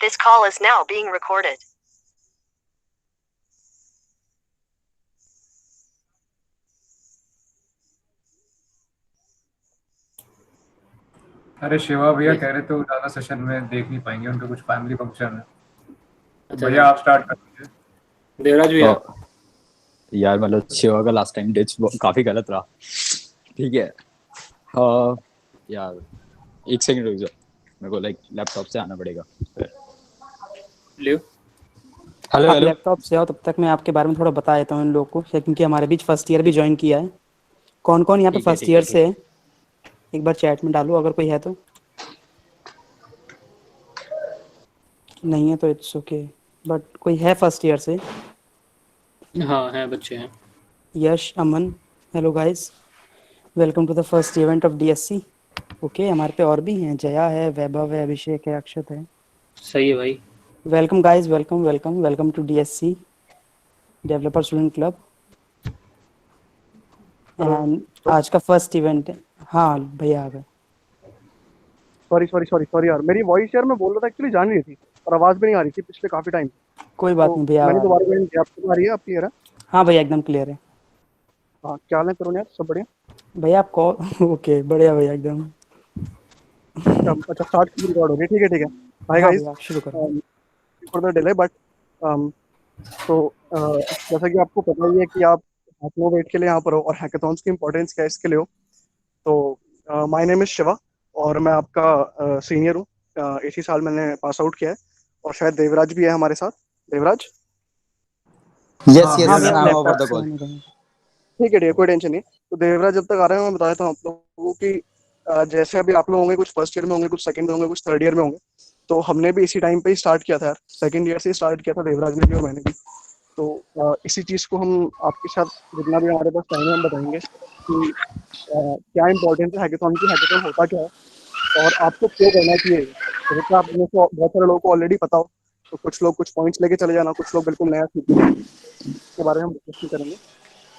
This call is now being recorded. अरे शिवा भैया कह रहे थे ज्यादा सेशन में देख नहीं पाएंगे, उनका कुछ फैमिली फंक्शन है। अच्छा भैया आप स्टार्ट कर दीजिए। देवराज भैया। यार मतलब शिवा का लास्ट टाइम डिच काफी गलत रहा। ठीक है यार एक सेकंड रुक जाओ, मेरे को लैपटॉप से आना पड़ेगा। लियो हेलो आप हेलो। लैपटॉप से आओ, तब तक मैं आपके बारे में थोड़ा बता देता हूँ इन लोग को, क्योंकि हमारे बीच फर्स्ट ईयर भी ज्वाइन किया है। कौन कौन यहाँ पे ठीक है, फर्स्ट ठीक है, ईयर ठीक से है, एक बार चैट में डालो अगर कोई है तो। नहीं है तो इट्स ओके, बट कोई है फर्स्ट ईयर से? हाँ है, बच्चे हैं। Yash, Aman, hello guys, welcome to the first event of DSC. Okay, हमारे पे और भी हैं, जया है, वैभव है, अभिषेक है, अक्षत है। सही है भाई। Welcome guys, welcome welcome welcome to DSC developer student club. And आज का फर्स्ट इवेंट है। हाँ भैया आ गए। सॉरी यार, मेरी वॉइस यार मैं बोल रहा था एक्चुअली जान रही थी और आवाज भी नहीं आ रही थी पिछले काफी टाइम। कोई बात नहीं भैया, मैंने दोबारा ज्वाइन किया। आपको आ रही है? आपकी यार? हाँ भैया एकदम क्लियर है। हाँ, क्या हाल है करुण यार? सब बढ़िया? भैया आप कॉल ओके, बढ़िया भैया एकदम। अच्छा, स्टार्ट की रिकॉर्ड हो रही है। ठीक है। हाय हाँ गाइस, भैया शुरू करो। फॉर द डिले बट तो जैसा कि आपको पता ही है कि आप हैकेथॉन के लिए यहाँ पर हो और हैकेथॉन्स की इंपॉर्टेंस क्या है इसके लिए हो। तो माय नेम इज शिवा और मैं आपका सीनियर हूँ। इसी साल मैंने पास आउट किया है और शायद देवराज भी है हमारे साथ। देवराज? यस हाँ, यस, हाँ भैया, भैया, I am over laptop the से कॉल। आने देंगे। ठीक है, कोई टेंशन नहीं। तो देवराज जब तक आ रहे हैं मैं बता देता हूँ आप लोगों को कि जैसे अभी आप लोग होंगे, कुछ फर्स्ट ईयर में होंगे, कुछ सेकंड में होंगे, कुछ थर्ड ईयर में होंगे। तो हमने भी इसी टाइम पे ही स्टार्ट किया था यार, सेकंड ईयर से ही स्टार्ट किया था देवराज ने भी और मैंने भी। तो इसी चीज़ को हम आपके साथ जितना भी हमारे पास टाइम है हम बताएंगे कि क्या इंपॉर्टेंस है हैकेथॉन की, हैकेथॉन होता क्या है और आपको क्यों करना चाहिए। तो जैसे आप में से बहुत सारे लोगों को ऑलरेडी पता हो, तो कुछ लोग कुछ पॉइंट्स लेके चले जाना, कुछ लोग बिल्कुल नया सीख रहे हैं, इसके बारे में हम डिस्कशन करेंगे।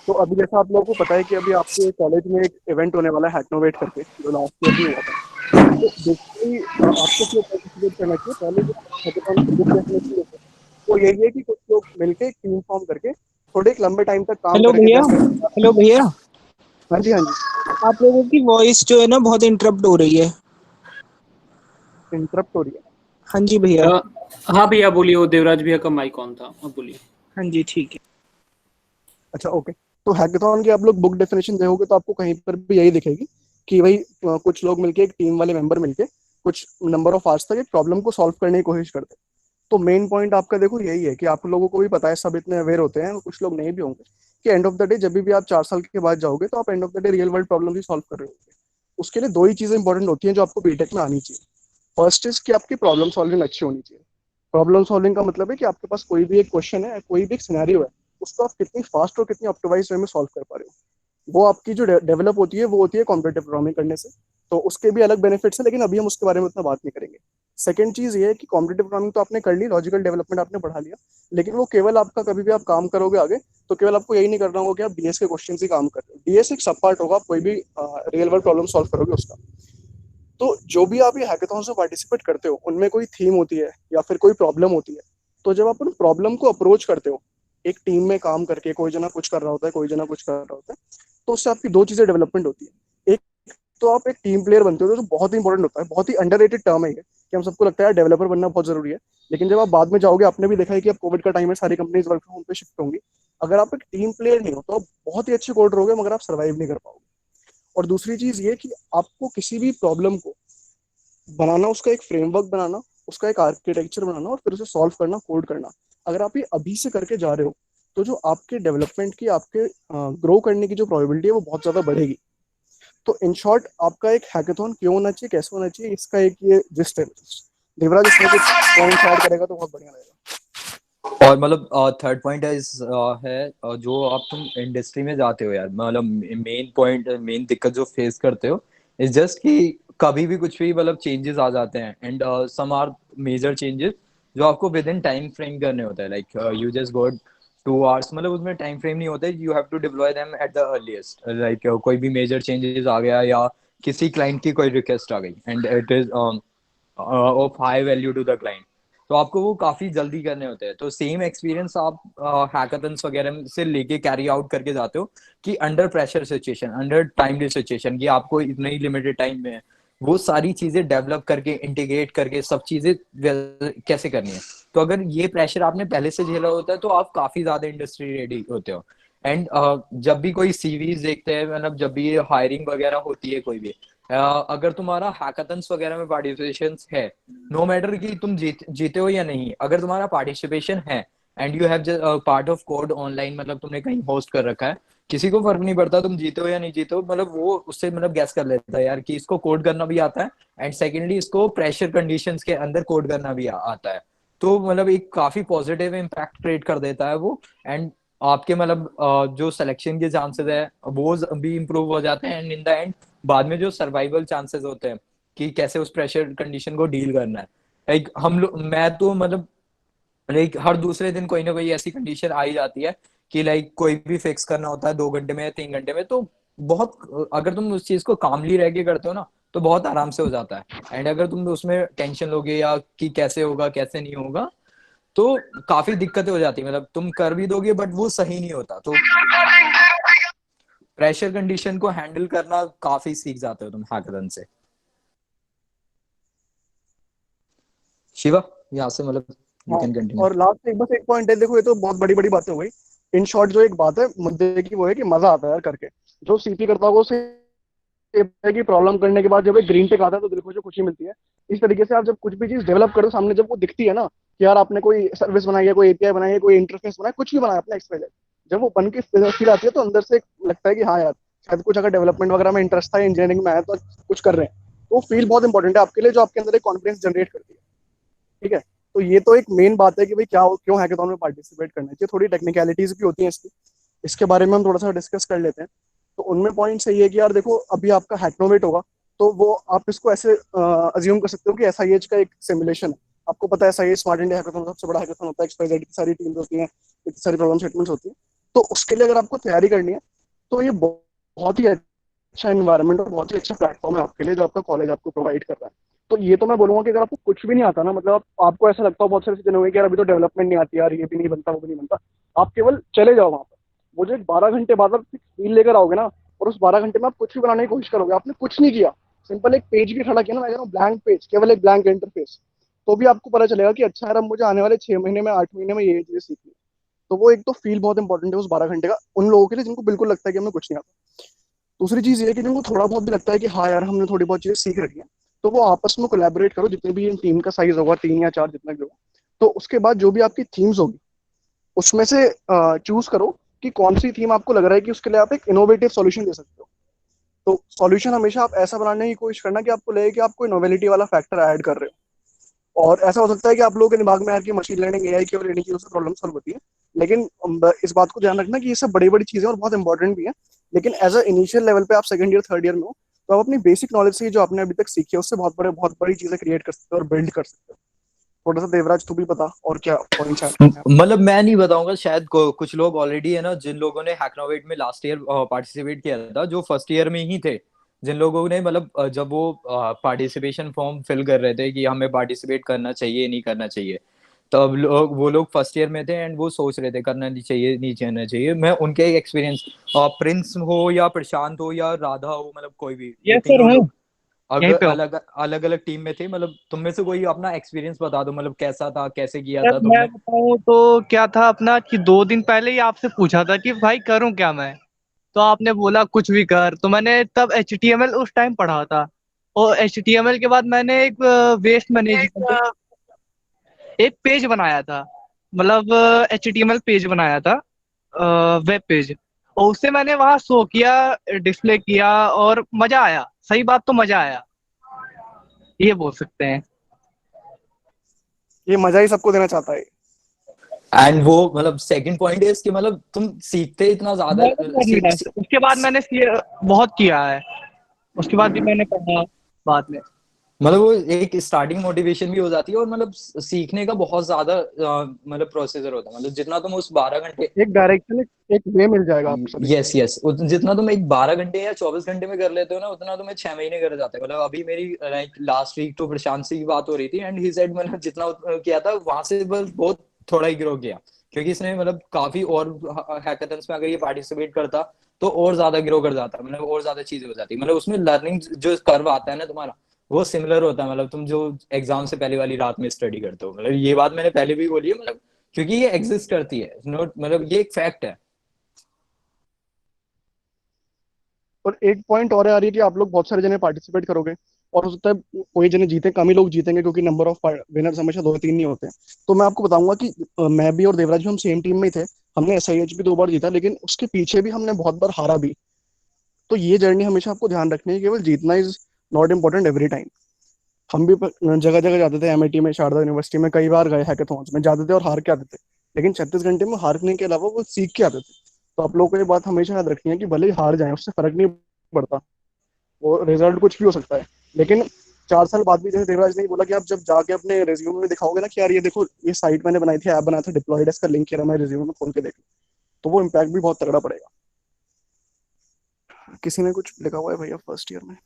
तो अभी जैसा आप लोगों को पता है कि अभी आपके कॉलेज में एक इवेंट होने वाला है हैकनोवेट करके, जो लास्ट ईयर भी हुआ था। तो बेसिकली आपको क्यों पार्टिसिपेट करना चाहिए? पहले जो हैकेथॉन की बुक डेफिनेशन होती है वो यही है कि कुछ लोग मिलके एक टीम फॉर्म करके थोड़े एक लंबे टाइम तक काम हेलो करेंगे। भैया। 10 हेलो भैया, हाँ जी, आप लोगों की वॉइस जो है ना बहुत इंटरप्ट हो रही है। इंटरप्ट हो रही है। हाँ जी भैया। हाँ भैया बोलिए, वो देवराज भैया का माइक ऑन था, अब बोलिए। हाँ जी ठीक है। अच्छा, ओके। तो हैकेथॉन की आप लोग बुक डेफिनेशन देखोगे तो आपको कहीं पर भी यही दिखेगी कि भाई कुछ लोग मिलके, एक टीम वाले मेंबर मिलके कुछ नंबर ऑफ आवर्स तक एक प्रॉब्लम को सॉल्व करने की कोशिश करते हैं। तो मेन पॉइंट आपका देखो यही है कि आप लोगों को भी पता है, सब इतने अवेयर होते हैं, कुछ लोग नहीं भी होंगे, कि एंड ऑफ द डे जब भी आप 4 साल के बाद जाओगे तो आप end of the day real world problem he solve कर रहे होगे। उसके लिए दो ही चीजें इंपॉर्टेंट होती हैं जो आपको बीटेक में आनी चाहिए। फर्स्ट इज कि आपकी प्रॉब्लम सॉल्विंग अच्छी होनी चाहिए। प्रॉब्लम सॉल्विंग का मतलब है कि आपके पास कोई भी एक क्वेश्चन है, कोई भी एक सिनेरियो है, उसको आप कितनी फास्ट और कितनी ऑप्टिमाइज वे में सॉल्व कर पा रहे हो। वो आपकी जो डेवलप होती है वो होती है कॉम्पिटिटिव प्रोग्रामिंग करने से। तो उसके भी अलग बेनिफिट्स हैं, लेकिन अभी हम उसके बारे में उतना बात नहीं करेंगे। सेकंड चीज ये है कि कॉम्पिटिटिव प्रोग्रामिंग तो आपने कर ली, लॉजिकल डेवलपमेंट आपने बढ़ा लिया, लेकिन वो केवल आपका, कभी भी आप काम करोगे आगे तो केवल आपको यही नहीं करना होगा कि आप डीएस के क्वेश्चन ही काम कर रहे हो। डीएस एक सब पार्ट होगा, आप कोई भी रियल वर्ल्ड प्रॉब्लम सॉल्व करोगे उसका। तो जो भी आप ये हैकेथॉन्स में पार्टिसिपेट करते हो उनमें कोई थीम होती है या फिर कोई प्रॉब्लम होती है। तो जब आप उन प्रॉब्लम को अप्रोच करते हो एक टीम में काम करके, कोई जना कुछ कर रहा होता है, कोई जना कुछ कर रहा होता है, तो उससे आपकी दो चीजें डेवलपमेंट होती है। एक तो आप एक टीम प्लेयर बनते हो, जो बहुत ही इंपॉर्टेंट होता है, बहुत ही अंडररेटेड टर्म है ये, कि हम सबको लगता है डेवलपर बनना बहुत जरूरी है, लेकिन जब आप बाद में जाओगे, आपने भी देखा है कि अब कोविड का टाइम है, सारी कंपनीज वर्क फ्रॉम होम पे शिफ्ट होंगी। अगर आप एक टीम प्लेयर नहीं हो तो आप बहुत ही अच्छे कोडर होगे मगर आप सर्वाइव नहीं कर पाओगे। और दूसरी चीज ये कि आपको किसी भी प्रॉब्लम को बनाना, उसका एक फ्रेमवर्क बनाना, उसका एक आर्किटेक्चर बनाना और फिर उसे सॉल्व करना, कोड करना, अगर आप ये अभी से करके जा रहे हो तो जो आपके डेवलपमेंट की, आपके ग्रो करने की जो प्रोबेबिलिटी है वो बहुत ज़्यादा बढ़ेगी। तो इन शॉर्ट आपका एक हैकेथॉन क्यों होना चाहिए, कैसे होना चाहिए, इसका एक ये जिस्ट है। देवराज इसमें कुछ पॉइंट्स ऐड करेगा तो बहुत बढ़िया लगेगा। और मतलब थर्ड पॉइंट है जो आप तुम इंडस्ट्री में जाते हो यार, मतलब मेन पॉइंट, मेन दिक्कत जो फेस करते हो इज जस्ट कि कभी भी कुछ भी मतलब चेंजेस आ जाते हैं, and some are major changes जो आपको विद इन टाइम फ्रेम करने होता है। Like you just got 2 hours, मतलब उसमें टाइम फ्रेम नहीं होता है, you have to deploy them at the earliest. Like कोई भी मेजर चेंजेस आ गया या किसी क्लाइंट की कोई रिक्वेस्ट आ गई and it is of high value to the client, तो आपको वो काफी जल्दी करने होते हैं। तो सेम एक्सपीरियंस आप हैकाथन्स वगैरह से लेके कैरी आउट करके जाते हो कि under pressure situation, under timely situation, कि आपको इतने ही लिमिटेड टाइम में वो सारी चीजें डेवलप करके इंटीग्रेट करके सब चीजें कैसे करनी है। तो अगर ये प्रेशर आपने पहले से झेला होता है तो आप काफी ज्यादा इंडस्ट्री रेडी होते हो। एंड जब भी कोई सीवीज देखते हैं, मतलब जब भी हायरिंग वगैरह होती है कोई भी, अगर तुम्हारा हैकाथन्स वगैरह में पार्टिसिपेशन है, नो मैटर कि तुम जीते हो या नहीं, अगर तुम्हारा पार्टिसिपेशन है and you have part of code online, मतलब तुमने कहीं होस्ट कर रखा है, किसी को फर्क नहीं पड़ता तुम जीते हो या नहीं जीते हो, मतलब वो उससे मतलब गैस कर लेता है यार कि इसको कोड करना भी आता है एंड सेकेंडली इसको प्रेशर कंडीशंस के अंदर कोड करना भी आता है। तो मतलब एक काफी पॉजिटिव इम्पैक्ट क्रिएट कर देता है वो। एंड आपके मतलब जो सिलेक्शन के चांसेस है वो भी इम्प्रूव हो जाते हैं। एंड इन द एंड बाद में जो सर्वाइवल चांसेस होते हैं कि कैसे उस प्रेशर कंडीशन को डील करना है, लाइक हम लोग, मैं तो मतलब लाइक हर दूसरे दिन कोई ना कोई ऐसी कंडीशन आ ही जाती है कि लाइक कोई भी फिक्स करना होता है 2 घंटे में या 3 घंटे में, तो बहुत, अगर तुम उस चीज को कामली रह के करते हो ना तो बहुत आराम से हो जाता है। एंड अगर तुम उसमें टेंशन लोगे या कि कैसे होगा कैसे नहीं होगा तो काफी दिक्कतें हो जाती है, मतलब तुम कर भी दोगे बट वो सही नहीं होता। तो प्रेशर कंडीशन को हैंडल करना काफी सीख जाते हो तुम हैकाथन से। शिवा, यहाँ से मतलब यू हाँ, कैन कंटिन्यू। और लास्ट एक बस एक पॉइंट है, देखो ये तो बहुत बड़ी बड़ी बातें हो गई। इन शॉर्ट जो एक बात है मुद्दे की वो है कि मजा आता है यार करके। जो सीपी करता होगा उसे ये है कि प्रॉब्लम करने के बाद जब एक ग्रीन टिक आता है तो दिल को जो खुशी मिलती है। इस तरीके से आप जब कुछ भी चीज डेवलप करो सामने जब वो दिखती है ना कि यार आपने कोई सर्विस बनाई है, कोई एपीआई बनाई है, कोई इंटरफेस बनाया, कुछ भी बनाया अपना एक्सपेरिमेंट, जब वो बन के फील आती है तो अंदर से लगता है कि हाँ यार शायद कुछ अगर डेवलपमेंट वगैरह में इंटरेस्ट था, इंजीनियरिंग में आया तो कुछ कर रहे हैं। वो फील बहुत इंपॉर्टेंट है आपके लिए, जो आपके अंदर एक कॉन्फिडेंस जनरेट करती है। ठीक है, तो ये तो एक मेन बात है कि भाई क्या क्यों हैकाथॉन में पार्टिसिपेट करना चाहिए। थोड़ी टेक्निकलिटीज भी होती हैं इसकी, इसके बारे में हम थोड़ा सा डिस्कस कर लेते हैं। तो उनमें पॉइंट सही है कि यार देखो अभी आपका हैकनोवेट होगा तो वो आप इसको ऐसे अज्यूम कर सकते हो कि एसआईएच का एक सिमुलेशन है। आपको पता है एसआईएच स्मार्ट इंडिया हैकाथॉन सबसे बड़ा हैकाथॉन होता है, एक्सपाइजेड की सारी टीम्स होती हैं, इतनी सारी प्रॉब्लम स्टेटमेंट्स होती हैं। तो उसके लिए अगर आपको तैयारी करनी है तो ये बहुत ही अच्छा एनवायरनमेंट और बहुत ही अच्छा प्लेटफॉर्म है आपके लिए जो आपका कॉलेज आपको प्रोवाइड कर रहा है। तो ये तो मैं बोलूंगा कि अगर आपको कुछ भी नहीं आता ना, मतलब आपको ऐसा लगता हो बहुत सारे चीजें होंगे कि यार अभी तो डेवलपमेंट नहीं आती यार, ये भी नहीं बनता वो भी नहीं बनता, आप केवल चले जाओ वहां पर। वो जो 12 घंटे बाद आप फील लेकर आओगे ना, और उस 12 घंटे में आप कुछ भी बनाने की कोशिश करोगे, आपने कुछ नहीं किया, सिंपल एक पेज भी खड़ा किया ना, मैं कह रहा हूँ ब्लैंक पेज, केवल एक ब्लैंक इंटरफेस, तो भी आपको पता चलेगा कि अच्छा यार अब मुझे आने वाले 6 महीने में 8 महीने में ये चीजें सीखनी है। तो वो एक तो फील बहुत इंपॉर्टेंट है उस 12 घंटे का उन लोगों के लिए जिनको बिल्कुल लगता है कि हमें कुछ नहीं आता। दूसरी चीज ये है कि जिनको थोड़ा बहुत भी लगता है कि हाँ यार हमने थोड़ी बहुत चीजें सीख रखी है, तो वो आपस में कोलैबोरेट करो, जितने भी टीम का साइज होगा 3 या 4 जितना भी होगा। तो उसके बाद जो भी आपकी थीम्स होगी उसमें से चूज करो कि कौन सी थीम आपको लग रहा है कि उसके लिए आप एक इनोवेटिव सॉल्यूशन दे सकते हो। तो सॉल्यूशन हमेशा आप ऐसा बनाने की कोशिश करना कि आपको लगे कि आप कोई नोवेलिटी वाला फैक्टर ऐड कर रहे हो। और ऐसा हो सकता है कि आप लोगों के दिमाग में यार की मशीन लर्निंग एआई की और इन्हीं चीजों से प्रॉब्लम सॉल्व होती है, लेकिन इस बात को ध्यान रखना कि ये सब बड़ी बड़ी चीजें और बहुत इंपॉर्टेंट भी है। लेकिन एज अ इनिशियल लेवल पे आप सेकंड ईयर थर्ड ईयर में हो तो आप अपनी बेसिक नॉलेज से जो आपने अभी तक सीखी है उससे बहुत बड़ी चीजें क्रिएट कर सकते हो और बिल्ड कर सकते हो। थोड़ा सा देवराज तू भी बता और क्या पॉइंट्स ऐड करना है। मतलब मैं नहीं बताऊंगा, शायद कुछ लोग ऑलरेडी है ना, जिन लोगों ने हैकनोवेट में लास्ट ईयर पार्टिसिपेट किया था, जो फर्स्ट ईयर में ही थे, जिन लोगों ने मतलब जब वो पार्टिसिपेशन फॉर्म फिल कर रहे थे कि हमें पार्टिसिपेट करना चाहिए नहीं करना चाहिए, तब वो लोग फर्स्ट ईयर में थे एंड वो सोच रहे थे करना नहीं चाहिए नहीं करना चाहिए। मैं उनके एक्सपीरियंस, प्रिंस हो या प्रशांत हो या राधा हो, मतलब कोई भी, ये यस सर तीनों हूँ, लोग यहीं अगर पे हूँ। अलग अलग अलग टीम में थे, मतलब तुम में से कोई अपना एक्सपीरियंस बता दो, मतलब कैसा था, कैसे किया सर था मैं तुमने। बताऊँ तो क्या था अपना कि 2 दिन पहले ही आपसे पूछा था कि भाई करूँ क्या मैं, तो आपने बोला कुछ भी कर। तो मैंने तब HTML उस टाइम पढ़ा था, और HTML के बाद मैंने एक वेस्ट मैनेजमेंट एक पेज बनाया था, मतलब HTML पेज बनाया था, वेब पेज, और उससे मैंने वहां शो किया, डिस्प्ले किया, और मजा आया। सही बात तो मजा आया, ये बोल सकते हैं। ये मजा ही सबको देना चाहता है। एंड वो मतलब सेकंड पॉइंट है इसकी, मतलब तुम सीखते इतना ज्यादा मैं तो कर नहीं रहा, उसके बाद मैंने बहुत किया है, उसके बाद भी मैंने पढ़ा बाद में। मतलब वो एक स्टार्टिंग मोटिवेशन भी हो जाती है, और मतलब सीखने का बहुत ज्यादा मतलब प्रोसीजर होता है। मतलब जितना तुम उस 12 घंटे, एक डायरेक्शन, एक वे मिल जाएगा आपको सभी। यस यस, जितना तुम एक 12 घंटे या 24 घंटे में कर लेते हो ना, उतना तुम्हें 6 महीने कर जाते हैं। मतलब अभी मेरी लाइक लास्ट वीक तो प्रशांत से की बात हो रही थी, एंड ही सेड मैंने जितना किया था वहां से बस बहुत थोड़ा ही ग्रो किया, क्योंकि इसने मतलब काफी और हैकाथन्स में अगर ये पार्टिसिपेट करता तो और ज्यादा ग्रो कर जाता, मतलब और ज्यादा चीजें हो जाती। मतलब उसमें लर्निंग जो कर्व आता है ना तुम्हारा, वो सिमिलर होता है। मतलब तुम जो एग्जाम से पहले वाली रात में स्टडी करते हो, मतलब ये बात मैंने पहले भी बोली है, मतलब क्योंकि ये एग्जिस्ट करती है, नोट मतलब ये एक फैक्ट है। और एक पॉइंट और है आ रही है कि आप लोग बहुत सारे जने पार्टिसिपेट करोगे, और हो सकता है कोई जने जीते, कम ही लोग जीतेंगे, क्योंकि नंबर ऑफ विनर्स हमेशा दो तीन नहीं होते। तो मैं आपको बताऊंगा कि मैं भी और देवराज भी हम सेम टीम में ही थे। हमने एसआईएच भी 2 बार जीता, लेकिन उसके पीछे भी हमने बहुत बार हारा भी। तो ये जर्नी हमेशा आपको ध्यान रखनी है, केवल जीतना is not important every time. हम भी जगह जगह जाते थे, एमआईटी में, शारदा यूनिवर्सिटी में कई बार गए हैकाथॉन्स में, जाते थे और हार के आते थे। लेकिन 36 घंटे में हारने के अलावा वो सीख के आते थे। तो आप लोगों को ये बात हमेशा याद रखनी है कि भले ही हार जाए उससे फर्क नहीं पड़ता, वो रिजल्ट कुछ भी हो सकता है। लेकिन 4 साल बाद भी, जैसे देवराज ने बोला, कि आप जब जाके अपने रिज्यूम में दिखाओगे ना कि यार ये देखो, ये साइट मैंने बनाई थी, ऐप बनाया था, डिप्लॉयड, इसका लिंक किया मैं रिज्यूम में खोल के देख, तो वो इम्पैक्ट भी बहुत तगड़ा पड़ेगा। किसी ने कुछ लिखा हुआ है भैया फर्स्ट ईयर में?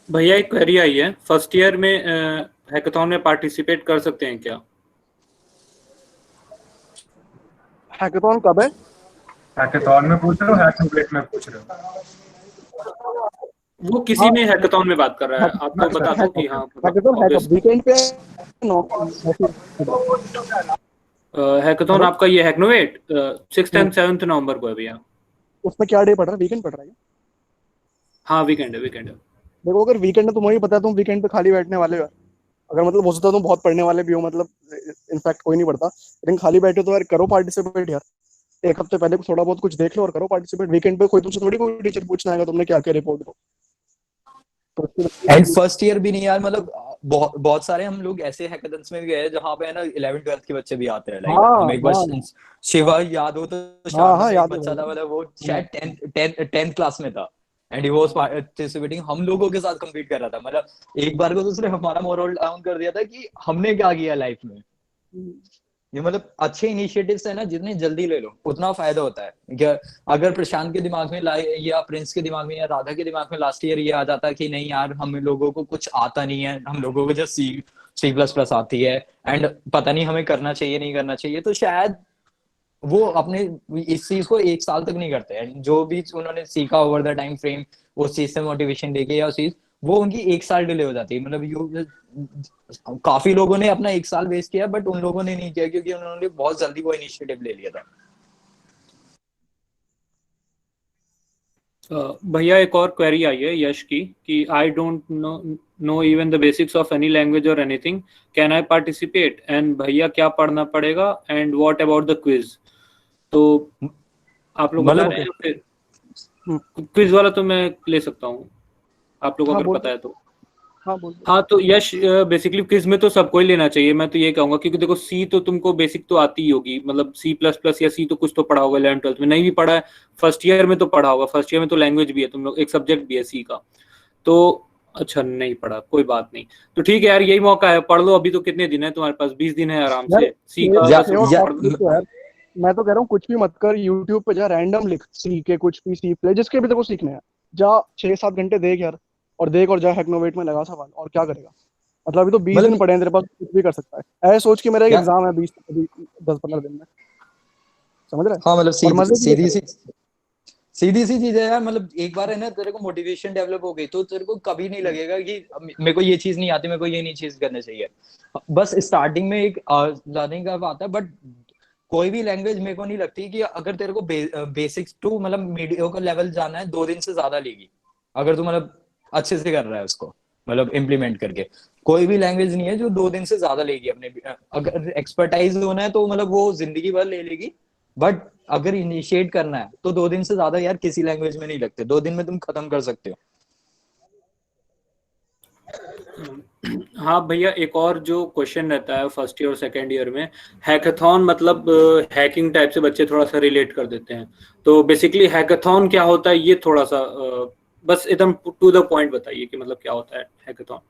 भैया एक क्वेरी आई है, फर्स्ट ईयर में हैकाथॉन में पार्टिसिपेट कर सकते हैं क्या? हैकाथॉन कब है? हैकाथॉन में पूछ रहे हो, हैकाथॉन में पूछ रहे हो? वो किसी में हैकाथॉन में बात कर रहा है, आपको बता दो कि हाँ हैकाथॉन है कब? वीकेंड पे? हैकाथॉन आपका ये हैकनोवेट 6th and 7th नवंबर को है भैया। उसमें क्या डे पड़ रहा है? वीकेंड पड़ रहा है क्या? हाँ वीकेंड है, वीकेंड है। देखो, अगर वीकेंड है तो मुझे पता है तुम वीकेंड पे खाली बैठने वाले हो। अगर मतलब हो सकता है तुम बहुत पढ़ने वाले भी हो, मतलब इनफैक्ट कोई नहीं पढ़ता, लेकिन खाली बैठे हो तो यार करो पार्टिसिपेट यार। एक हफ्ते पहले थोड़ा बहुत कुछ देख लो और करो पार्टिसिपेट। वीकेंड पे कोई तुमसे थोड़ी कोई टीचर पूछना आएगा तुमने क्या क्या रिपोर्ट दो। तो एंड फर्स्ट ईयर भी नहीं यार, मतलब बहुत बहुत सारे हम लोग ऐसे हैकाथन्स में भी गए जहाँ पे है ना 11th 12th के बच्चे भी आते हैं। लाइक हाँ हम एक बार हाँ शिवा याद हो तो हाँ शारदा हाँ, में एक याद बच्चा था, है। मतलब वो शायद 10th क्लास में था, एंड ही वाज पार्टिसिपेटिंग, हम लोगों के साथ कम्पीट कर रहा था। मतलब एक बार को तो उसने हमारा मोरल डाउन कर दिया था कि हमने क्या किया लाइफ में। ये मतलब अच्छे इनिशिएटिव्स है ना, जितने जल्दी ले लो उतना फायदा होता है। क्या अगर प्रशांत के दिमाग में या प्रिंस के दिमाग में या राधा के दिमाग में लास्ट ईयर ये आ जाता कि नहीं यार हम लोगों को कुछ आता नहीं है, हम लोगों को जस्ट C++ आती है, एंड पता नहीं हमें करना चाहिए नहीं करना चाहिए, तो शायद वो अपने इस चीज को 1 साल तक नहीं करते हैं। जो भी उन्होंने सीखा ओवर द टाइम फ्रेम, उस चीज से मोटिवेशन लेके या उस चीज, वो उनकी 1 साल डिले हो जाती है। मतलब काफी लोगों ने अपना 1 साल वेस्ट किया, बट उन लोगों ने नहीं किया क्योंकि उन्होंने बहुत जल्दी वो इनिशिएटिव ले लिया था। भैया एक और क्वेरी आई है यश की कि I don't know even the basics of any language और anything, can I participate, and भैया क्या पढ़ना पड़ेगा, and what about the quiz? तो आप लोग बता मतलब रहे हैं, फिर क्विज वाला तो मैं ले सकता हूँ, आप लोगों को हाँ अगर बोल, पता है तो। हाँ बोल। हाँ तो यश, बेसिकली क्विज में तो सबको ही लेना चाहिए, मैं तो ये कहूंगा, क्योंकि देखो सी तो तुमको बेसिक तो आती ही होगी, मतलब C++ या सी तो कुछ तो पढ़ा होगा 11th 12th में, नहीं भी पढ़ा है फर्स्ट ईयर में तो पढ़ा होगा। फर्स्ट ईयर में तो लैंग्वेज भी है, तुम लोग एक सब्जेक्ट भी है सी का, तो अच्छा नहीं पढ़ा कोई बात नहीं। तो ठीक है यार, यही मौका है, पढ़ लो। अभी तो कितने दिन है तुम्हारे पास? 20 दिन है आराम यार से सी ये का, या, बस ये और उसको या, पढ़ लो। लिख तो यार, मैं तो कह रहा हूँ कुछ भी मत कर, यूट्यूब पे जा, रैंडम लिख, सीख के कुछ भी सीख ले, जिसके भी तेरे को सीखने हैं। जा 6-7 घंटे देख यार, और देख और जा हैकनोवेट में लगा सवाल, और क्या करेगा। मतलब अभी तो 20 दिन मतलब पड़े हैं तेरे पास, कुछ भी कर सकता है। ऐसे सोच कि मेरा एक या, एग्जाम है 10-15 दिन में, समझ रहे हैं? हाँ मतलब और मजे भी ले करेगा। सीधी सी चीज है यार। मतलब एक बार है ना तेरे को मोटिवेशन डेवलप हो गई तो तेरे को कभी नहीं लगेगा कि मेरे को ये चीज नहीं आती, मेरे को ये नहीं चीज करनी चाहिए। बस स्टार्टिंग में एक लर्निंग का आता है, बट कोई भी लैंग्वेज मेरे को नहीं लगती कि अगर तेरे को बेसिक्स टू मतलब मीडियोकर लेवल जाना है 2 दिन से ज्यादा लेगी, अगर तू मतलब अच्छे से कर रहा है उसको, मतलब इम्प्लीमेंट करके। कोई भी लैंग्वेज नहीं है जो 2 दिन से ज्यादा लेगी अपने, अगर एक्सपर्टाइज होना है तो मतलब वो जिंदगी भर ले लेगी, बट अगर इनिशिएट करना है तो 2 दिन से ज्यादा यार किसी लैंग्वेज में नहीं लगते। 2 दिन में तुम खत्म कर सकते हो। हाँ भैया, एक और जो क्वेश्चन रहता है फर्स्ट ईयर और सेकेंड ईयर में, हैकाथॉन मतलब हैकिंग टाइप से बच्चे थोड़ा सा रिलेट कर देते हैं। तो बेसिकली हैकाथॉन क्या होता है, ये थोड़ा सा बस एकदम टू द पॉइंट बताइए कि मतलब क्या होता है हैकाथॉन।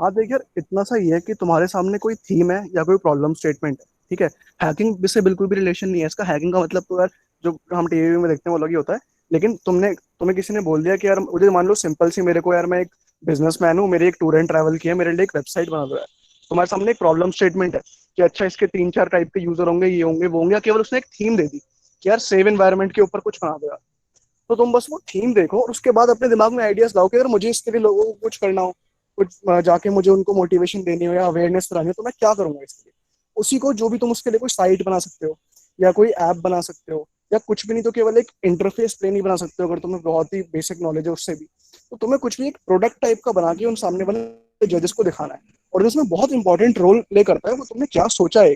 हाँ देखिए यार, इतना सा ही है कि तुम्हारे सामने कोई थीम है या कोई प्रॉब्लम स्टेटमेंट है, ठीक है। हैकिंग से बिल्कुल भी रिलेशन नहीं है इसका। हैकिंग का मतलब तो यार जो हम टीवी में देखते हैं वो अलग ही होता है। लेकिन तुम्हें किसी ने बोल दिया कि यार मुझे मान लो सिंपल सी, मेरे को यार मैं एक बिजनेसमैन हूँ, मेरी एक टूर एंड ट्रैवल की है, मेरे लिए एक वेबसाइट बना दो यार। तुम्हारे सामने एक प्रॉब्लम स्टेटमेंट है कि अच्छा इसके 3-4 टाइप के यूजर होंगे, ये होंगे वो होंगे, या केवल उसने एक थीम दे दी कि यार सेव एनवायरनमेंट के ऊपर कुछ बना दो यार। तो तुम बस वो थीम देखो और उसके बाद अपने दिमाग में आइडियाज लाओ कि अगर मुझे इसके लिए लोगों को कुछ करना हो, कुछ जाके मुझे उनको मोटिवेशन देनी हो या अवेयरनेस करानी हो, तो मैं क्या करूंगा इसके लिए। उसी को जो भी तुम उसके लिए कोई साइट बना सकते हो या कोई ऐप बना सकते हो, या कुछ भी नहीं तो केवल एक इंटरफेस प्लेन ही बना सकते हो अगर तुम्हें बहुत ही बेसिक नॉलेज है उससे भी। तो तुम्हें कुछ भी एक प्रोडक्ट टाइप का बना के उन सामने वाले जजेस को दिखाना है। और उसमें बहुत इंपॉर्टेंट रोल प्ले करता है वो तुमने क्या सोचा है,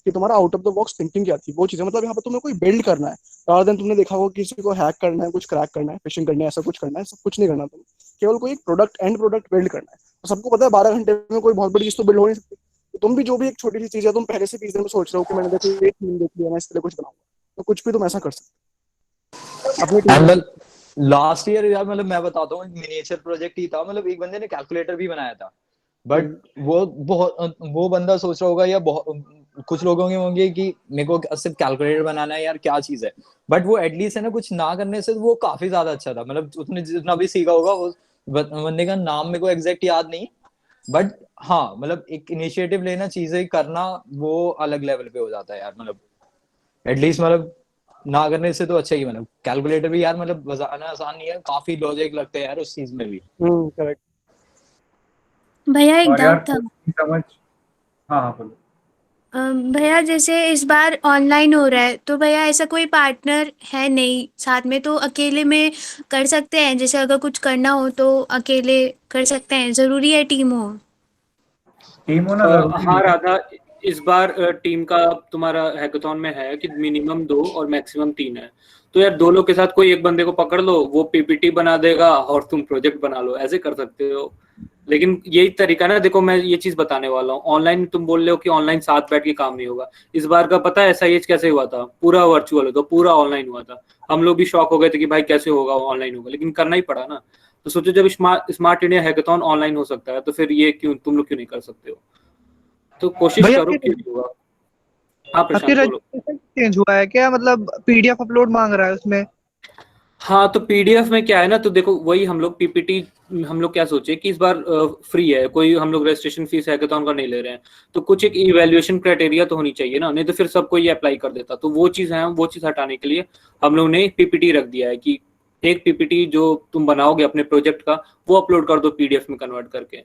कि तुम्हारा out of the box thinking क्या थी, वो चीजें मतलब यहाँ पर तुम्हें कोई बिल्ड करना है। rather than तुमने देखा होगा किसी को हैक करना है, कुछ क्रैक करना है, फिशिंग करनी है, ऐसा कुछ करना है, सब कुछ नहीं करना तुम्हें। केवल कोई एक प्रोडक्ट बिल्ड करना है। तो सबको पता है 12 घंटे में कोई बहुत बड़ी चीज तो बिल्ड हो नहीं सकती। तो तुम भी जो भी एक छोटी सी चीज है, तुम पहले से पीछे में सोच रहे हो कि मैंने देखो ये थीम देख लिया, मैं इसके लिए कुछ बनाऊंगा, तो कुछ भी तुम ऐसा कर सकते हो अपनी टीम में। एंड लास्ट ईयर यार मतलब मैं बताता हूँ, मिनिएचर प्रोजेक्ट ही था, मतलब एक बंदे ने कैलकुलेटर भी बनाया था। बट वो बंदा सोच रहा होगा या बहुत कुछ लोगों के होंगे कि मेरे को सिर्फ कैलकुलेटर बनाना है यार, क्या चीज है। बट वो एटलीस्ट है ना, कुछ ना करने से वो काफी ज्यादा अच्छा था। मतलब उसने जितना भी सीखा होगा, उस बंदे का नाम मेरे को एग्जैक्ट याद नहीं, बट हाँ मतलब एक इनिशिएटिव लेना, चीजें करना, वो अलग लेवल पे हो जाता है यार। मतलब एटलीस्ट मतलब ना करने से तो अच्छा ही। मतलब कैलकुलेटर भी यार मतलब बजाना आसान नहीं है, काफी लॉजिक लगते हैं यार उस चीज में भी। करेक्ट। भैया एक और यार डाउट था। कुछ नहीं समझ। हाँ हाँ बोलो। भैया जैसे इस बार ऑनलाइन हो रहा है, तो भैया ऐसा कोई पार्टनर है नहीं साथ में, तो अकेले में कर सकते हैं? जैसे अगर कुछ करना हो तो अकेले कर सकते हैं, जरूरी है टीम हो? टीम होना जरूरी हाँ नहीं है। राधा, इस बार टीम का तुम्हारा हैकाथॉन में है कि मिनिमम 2 और मैक्सिमम 3 है। तो यार 2 लोग के साथ कोई एक बंदे को पकड़ लो, वो पीपीटी बना देगा और तुम प्रोजेक्ट बना लो, ऐसे कर सकते हो। लेकिन यही तरीका ना, देखो मैं ये चीज बताने वाला हूँ। ऑनलाइन तुम बोल रहे हो कि ऑनलाइन साथ बैठ के काम नहीं होगा। इस बार का पता है एसआईएच कैसे हुआ था? पूरा वर्चुअल होगा, पूरा ऑनलाइन हुआ था। हम लोग भी शॉक हो गए थे कि भाई कैसे होगा, ऑनलाइन होगा, लेकिन करना ही पड़ा ना। तो सोचो जब स्मार्ट इंडिया हैकाथॉन ऑनलाइन हो सकता है, तो फिर ये क्यों तुम लोग क्यों नहीं कर सकते हो? तो कोशिश भैया करो, क्यों नहीं होगा। हाँ आपके प्रशांत बोलो। रजिस्ट्रेशन चेंज हुआ है क्या? मतलब पीडीएफ अपलोड मांग रहा है उसमें। हाँ तो पीडीएफ में क्या है ना, तो देखो वही हम लोग पीपीटी, हम लोग क्या सोचे कि इस बार फ्री है, कोई हम लोग रजिस्ट्रेशन फीस हैकाथॉन का नहीं ले रहे हैं। तो कुछ एक इवैल्यूएशन क्राइटेरिया तो होनी चाहिए ना, नहीं तो फिर सब कोई अप्लाई कर देता। तो वो चीज़ है, वो चीज़ हटाने के लिए हम लोग ने पीपीटी रख दिया है कि एक पीपीटी जो तुम बनाओगे अपने प्रोजेक्ट का, वो अपलोड कर दो पीडीएफ में कन्वर्ट करके।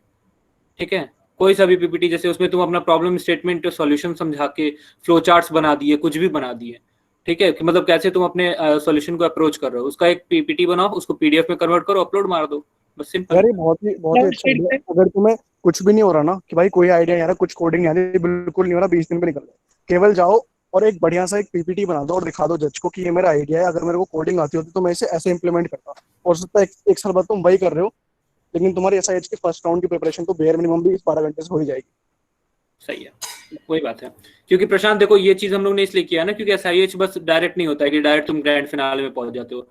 ठीक है, कोई सा भी पीपीटी, जैसे उसमें तुम अपना प्रॉब्लम स्टेटमेंट सॉल्यूशन समझा के फ्लो चार्ट्स बना दिए, कुछ भी बना दिए। ठीक है, कि मतलब कैसे तुम अपने सॉल्यूशन को अप्रोच कर रहे हो, उसका एक पीपीटी बनाओ, उसको पीडीएफ में कन्वर्ट करो, अपलोड मार दो, बस सिंपल। यार ये बहुत ही अच्छा है। अगर तुम्हें कुछ भी नहीं हो रहा ना कि भाई कोई आइडिया यार, कुछ कोडिंग यार बिल्कुल नहीं हो रहा, 20 दिन पे निकल रहा है, केवल जाओ और एक बढ़िया सा एक पीपीटी बना दो और दिखा दो जज को कि ये मेरा आइडिया है, अगर मेरे को कोडिंग आती होती तो मैं इसे ऐसे इंप्लीमेंट करता। और सकता है एक साल बाद तुम वही कर रहे हो, लेकिन तुम्हारी एसआईएच के फर्स्ट राउंड की प्रिपरेशन तो बेयर मिनिमम भी 12 घंटे से हो ही जाएगी। सही है, वही बात है। क्योंकि प्रशांत देखो, ये चीज हम लोग ने इसलिए किया ना, क्योंकि एसआईएच बस डायरेक्ट नहीं होता है कि डायरेक्ट तुम ग्रैंड फिनाले में पहुंच जाते हो।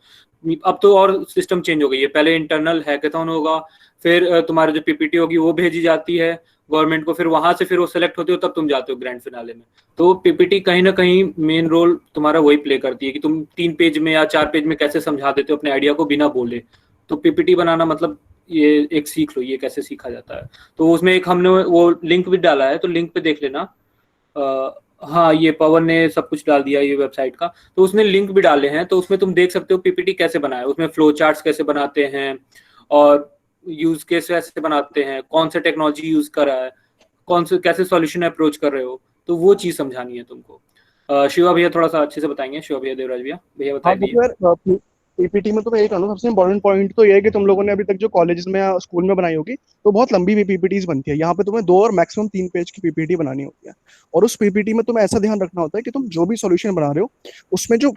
अब तो और सिस्टम चेंज हो गई है, पहले इंटरनल हैकाथॉन होगा, फिर तुम्हारी जो पीपीटी होगी वो भेजी जाती है गवर्नमेंट को, फिर वहां से फिर वो सेलेक्ट होते हो, तब तुम जाते हो ग्रैंड फिनाले में। तो पीपीटी कहीं ना कहीं मेन रोल तुम्हारा वही प्ले करती है कि तुम 3 पेज में या 4 पेज में कैसे समझा देते हो अपने आइडिया को बिना बोले। तो पीपीटी बनाना मतलब ये एक सीख लो, ये कैसे सीखा जाता है। तो उसमें एक हमने वो लिंक भी डाला है, तो लिंक पे देख लेना। हाँ, ये पवन ने सब कुछ डाल दिया ये वेबसाइट का, तो उसने लिंक भी डाले हैं, तो उसमें तुम देख सकते हो पीपीटी कैसे बनाए, उसमें फ्लो चार्ट्स कैसे बनाते हैं, और यूज केस कैसे बनाते हैं, कौन सा टेक्नोलॉजी यूज कर रहा है, कौन से कैसे सॉल्यूशन अप्रोच कर रहे हो, तो वो चीज समझानी है तुमको। शिवा भैया थोड़ा सा अच्छे से बताएंगे, शिवा भैया, देवराज भैया, भैया हाँ बताए देखो भैया। यार, पीपीटी में तो मैं यही कहूँगा, सबसे इंपॉर्टेंट पॉइंट तो ये है कि तुम लोगों ने अभी तक जो कॉलेजेस में या स्कूल में बनाई होगी तो बहुत लंबी भी पीपीटीज बनती है। यहाँ पे तुम्हें 2 और मैक्सिमम 3 पेज की पीपीटी बनानी होती है। और उस पीपीटी में तुम्हें ऐसा ध्यान रखना होता है कि तुम जो भी सॉल्यूशन बना रहे हो उसमें जो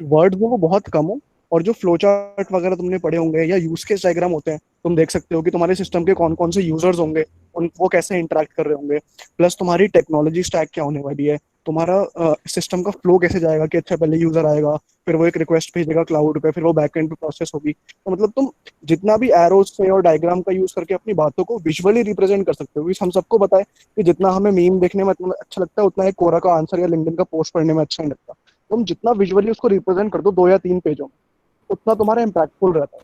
वर्ड हो वो बहुत कम हो, और जो फ्लो चार्ट वगैरह तुमने पढ़े होंगे या यूज केस डायग्राम होते हैं, तुम देख सकते हो कि तुम्हारे सिस्टम के कौन कौन से यूजर्स होंगे, उन वो कैसे इंटरेक्ट कर रहे होंगे, प्लस तुम्हारी टेक्नोलॉजी स्टैक क्या होने वाली है, तुम्हारा सिस्टम का फ्लो कैसे जाएगा कि अच्छा पहले यूजर आएगा, फिर वो एक रिक्वेस्ट भेजेगा क्लाउड पे, फिर वो बैकएंड पे प्रोसेस होगी। तो मतलब तुम जितना भी एरोज से और डायग्राम का यूज करके अपनी बातों को विजुअली रिप्रेजेंट कर सकते हो। क्योंकि हम सबको पता है कि जितना हमें मीम देखने में अच्छा लगता है, उतना एक कोरा का आंसर या लिंक्डइन का पोस्ट पढ़ने में अच्छा नहीं लगता। तुम जितना विजुअली उसको रिप्रेजेंट कर दो 2 या 3 पेजों में, उतना तुम्हारा इम्पैक्टफुल रहता है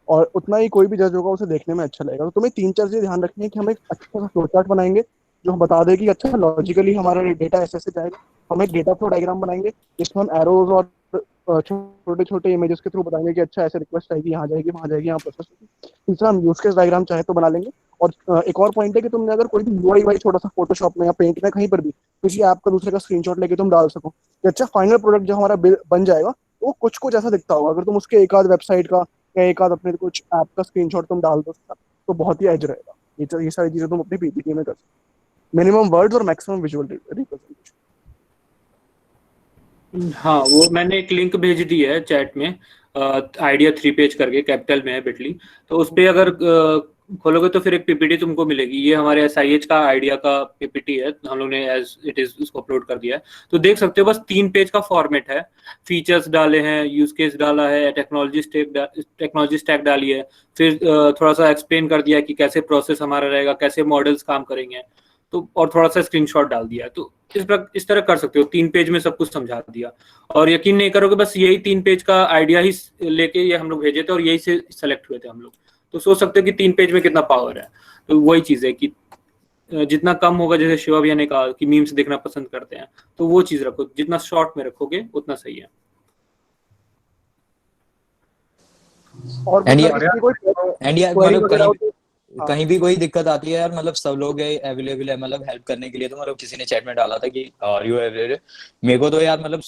और उतना ही कोई भी जज होगा उसे देखने में अच्छा लगेगा। तो तुम्हें 3-4 चीजें ध्यान रखनी है कि हम एक अच्छा सा फ्लो चार्ट बनाएंगे जो हम बता दे कि अच्छा लॉजिकली हमारा डेटा ऐसे ऐसे जाएगा। हम एक डेटा फ्लो डायग्राम बनाएंगे जिसमें हम एरोज और छोटे छोटे इमेजेस के थ्रू बताएंगे कि अच्छा ऐसे रिक्वेस्ट आएगी, यहाँ जाएगी, वहाँ जाएगी, यहाँ प्रोसेस होगी। तीसरा, हम यूज केस डायग्राम चाहे तो बना लेंगे। और एक और पॉइंट है कि तुमने अगर कोई भी यूआई वाई छोटा सा फोटोशॉप में या पेंट में कहीं पर भी किसी ऐप का दूसरे का स्क्रीनशॉट लेके तुम डाल सको कि अच्छा फाइनल प्रोडक्ट जो हमारा बन जाएगा वो कुछ कुछ ऐसा दिखता होगा। अगर तुम उसके एक आध वेबसाइट का या एक आध अपने कुछ ऐप का स्क्रीनशॉट तुम डाल दो तो बहुत ही एज रहेगा। ये सारी चीजें तुम अपनी पीपीटी में कर सकते, मिनिमम वर्ड्स और मैक्सिमम विजुअल रिप्रेजेंटेशन। हाँ, वो मैंने एक लिंक भेज दी है चैट में, आइडिया 3 पेज करके, कैपिटल में है बिटली। तो उस पे अगर खोलोगे तो फिर एक पीपीटी तुमको मिलेगी। ये हमारे SIH का आइडिया का पीपीटी है, हम लोग ने एज इट इज उसको अपलोड कर दिया है। तो देख सकते हो बस 3 पेज का फॉर्मेट है। फीचर्स डाले हैं, यूज केस डाला है, टेक्नोलॉजी स्टैक डाली है, फिर थोड़ा सा एक्सप्लेन कर दिया कि कैसे प्रोसेस हमारा रहेगा, कैसे मॉडल्स काम करेंगे, तो और थोड़ा सा स्क्रीनशॉट डाल दिया। तो इस तरह कर सकते हो, 3 पेज में सब कुछ समझा दिया। और यकीन नहीं करोगे, बस यही 3 पेज का आइडिया ही लेके ये हम लोग भेजे थे और यही से सेलेक्ट हुए थे हम लोग। तो सोच सकते हो कि 3 पेज में कितना पावर है। तो वही चीज है कि जितना कम होगा, जैसे शिवा भैया ने कहा कि मीम्स देखना पसंद करते हैं, तो वो चीज रखो, जितना शॉर्ट में रखोगे उतना सही है। और एंड मतलब मतलब कहीं भी कोई दिक्कत आती है यार, मतलब सब लोग अवेलेबल है मतलब हेल्प करने के लिए। तो मतलब किसी ने चैट में डाला था कि आर यू अवेलेबल, मेरे को तो यार मतलब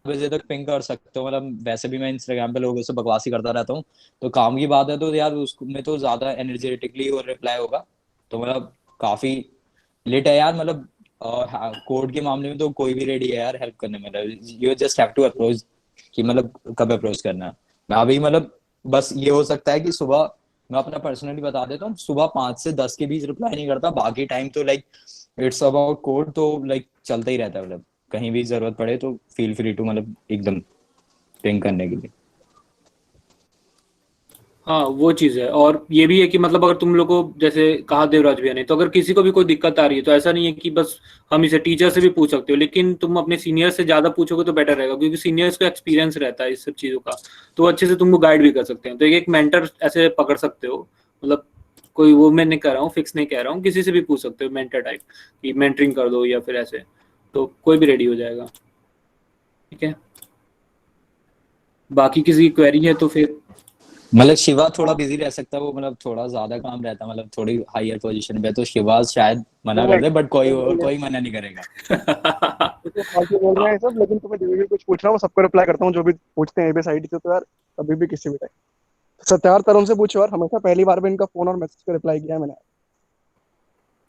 बजे तक पिंग कर सकते हो। मतलब वैसे भी मैं इंस्टाग्राम पे लोगों से बकवासी करता रहता हूँ, तो काम की बात है तो यार उसमें तो ज्यादा एनर्जेटिकली और रिप्लाई होगा। तो मतलब काफी लेट है यार, मतलब कोड के मामले में तो कोई भी रेडी है यार हेल्प करने में। You just have to approach कि मतलब कब अप्रोच करना है। मैं अभी मतलब बस ये हो सकता है कि सुबह, मैं अपना पर्सनली बता देता हूँ, सुबह 5 से 10 के बीच रिप्लाई नहीं करता। बाकी टाइम तो लाइक इट्स अबाउट कोड, तो लाइक चलता ही रहता है। मतलब कहीं भी जरूरत पड़े तो फील फ्री टू मतलब एकदम पिंग करने के लिए। हाँ, वो चीज है। और ये भी है कि मतलब अगर तुम लोग को, जैसे कहा देवराज भैया ने, तो अगर किसी को भी कोई दिक्कत आ रही है तो ऐसा नहीं है कि बस हम इसे टीचर से भी पूछ सकते हो, लेकिन तुम अपने सीनियर से ज्यादा पूछोगे तो बेटर रहेगा, क्योंकि सीनियर्स को एक्सपीरियंस रहता है इस सब चीजों का, तो अच्छे से तुमको गाइड भी कर सकते हैं। तो एक मेंटर ऐसे पकड़ सकते हो, मतलब कोई वो मैं नहीं कह रहा हूँ, फिक्स नहीं कह रहा हूँ, किसी से भी पूछ सकते हो मेंटर टाइप कि मेंटरिंग कर दो या फिर ऐसे, तो कोई भी रेडी हो जाएगा। ठीक है, बाकी किसी की क्वेरी है तो फिर मतलब शिवा थोड़ा बिजी रह सकता है, वो मतलब थोड़ा ज्यादा काम रहता है, मतलब थोड़ी हायर पोजीशन पे, तो शिवा शायद मना कर दे, बट कोई मना नहीं करेगा। तो फालतू बोल रहे हैं सब, लेकिन तुम्हें जो भी कुछ पूछ रहा हूँ सबको रिप्लाई करता हूँ, जो भी पूछते हैं साइड से। तो यार कभी भी किसी भी टाइम सत्यार तरुण से पूछो यार, हमेशा पहली बार में इनका फोन और मैसेज का रिप्लाई किया है मैंने।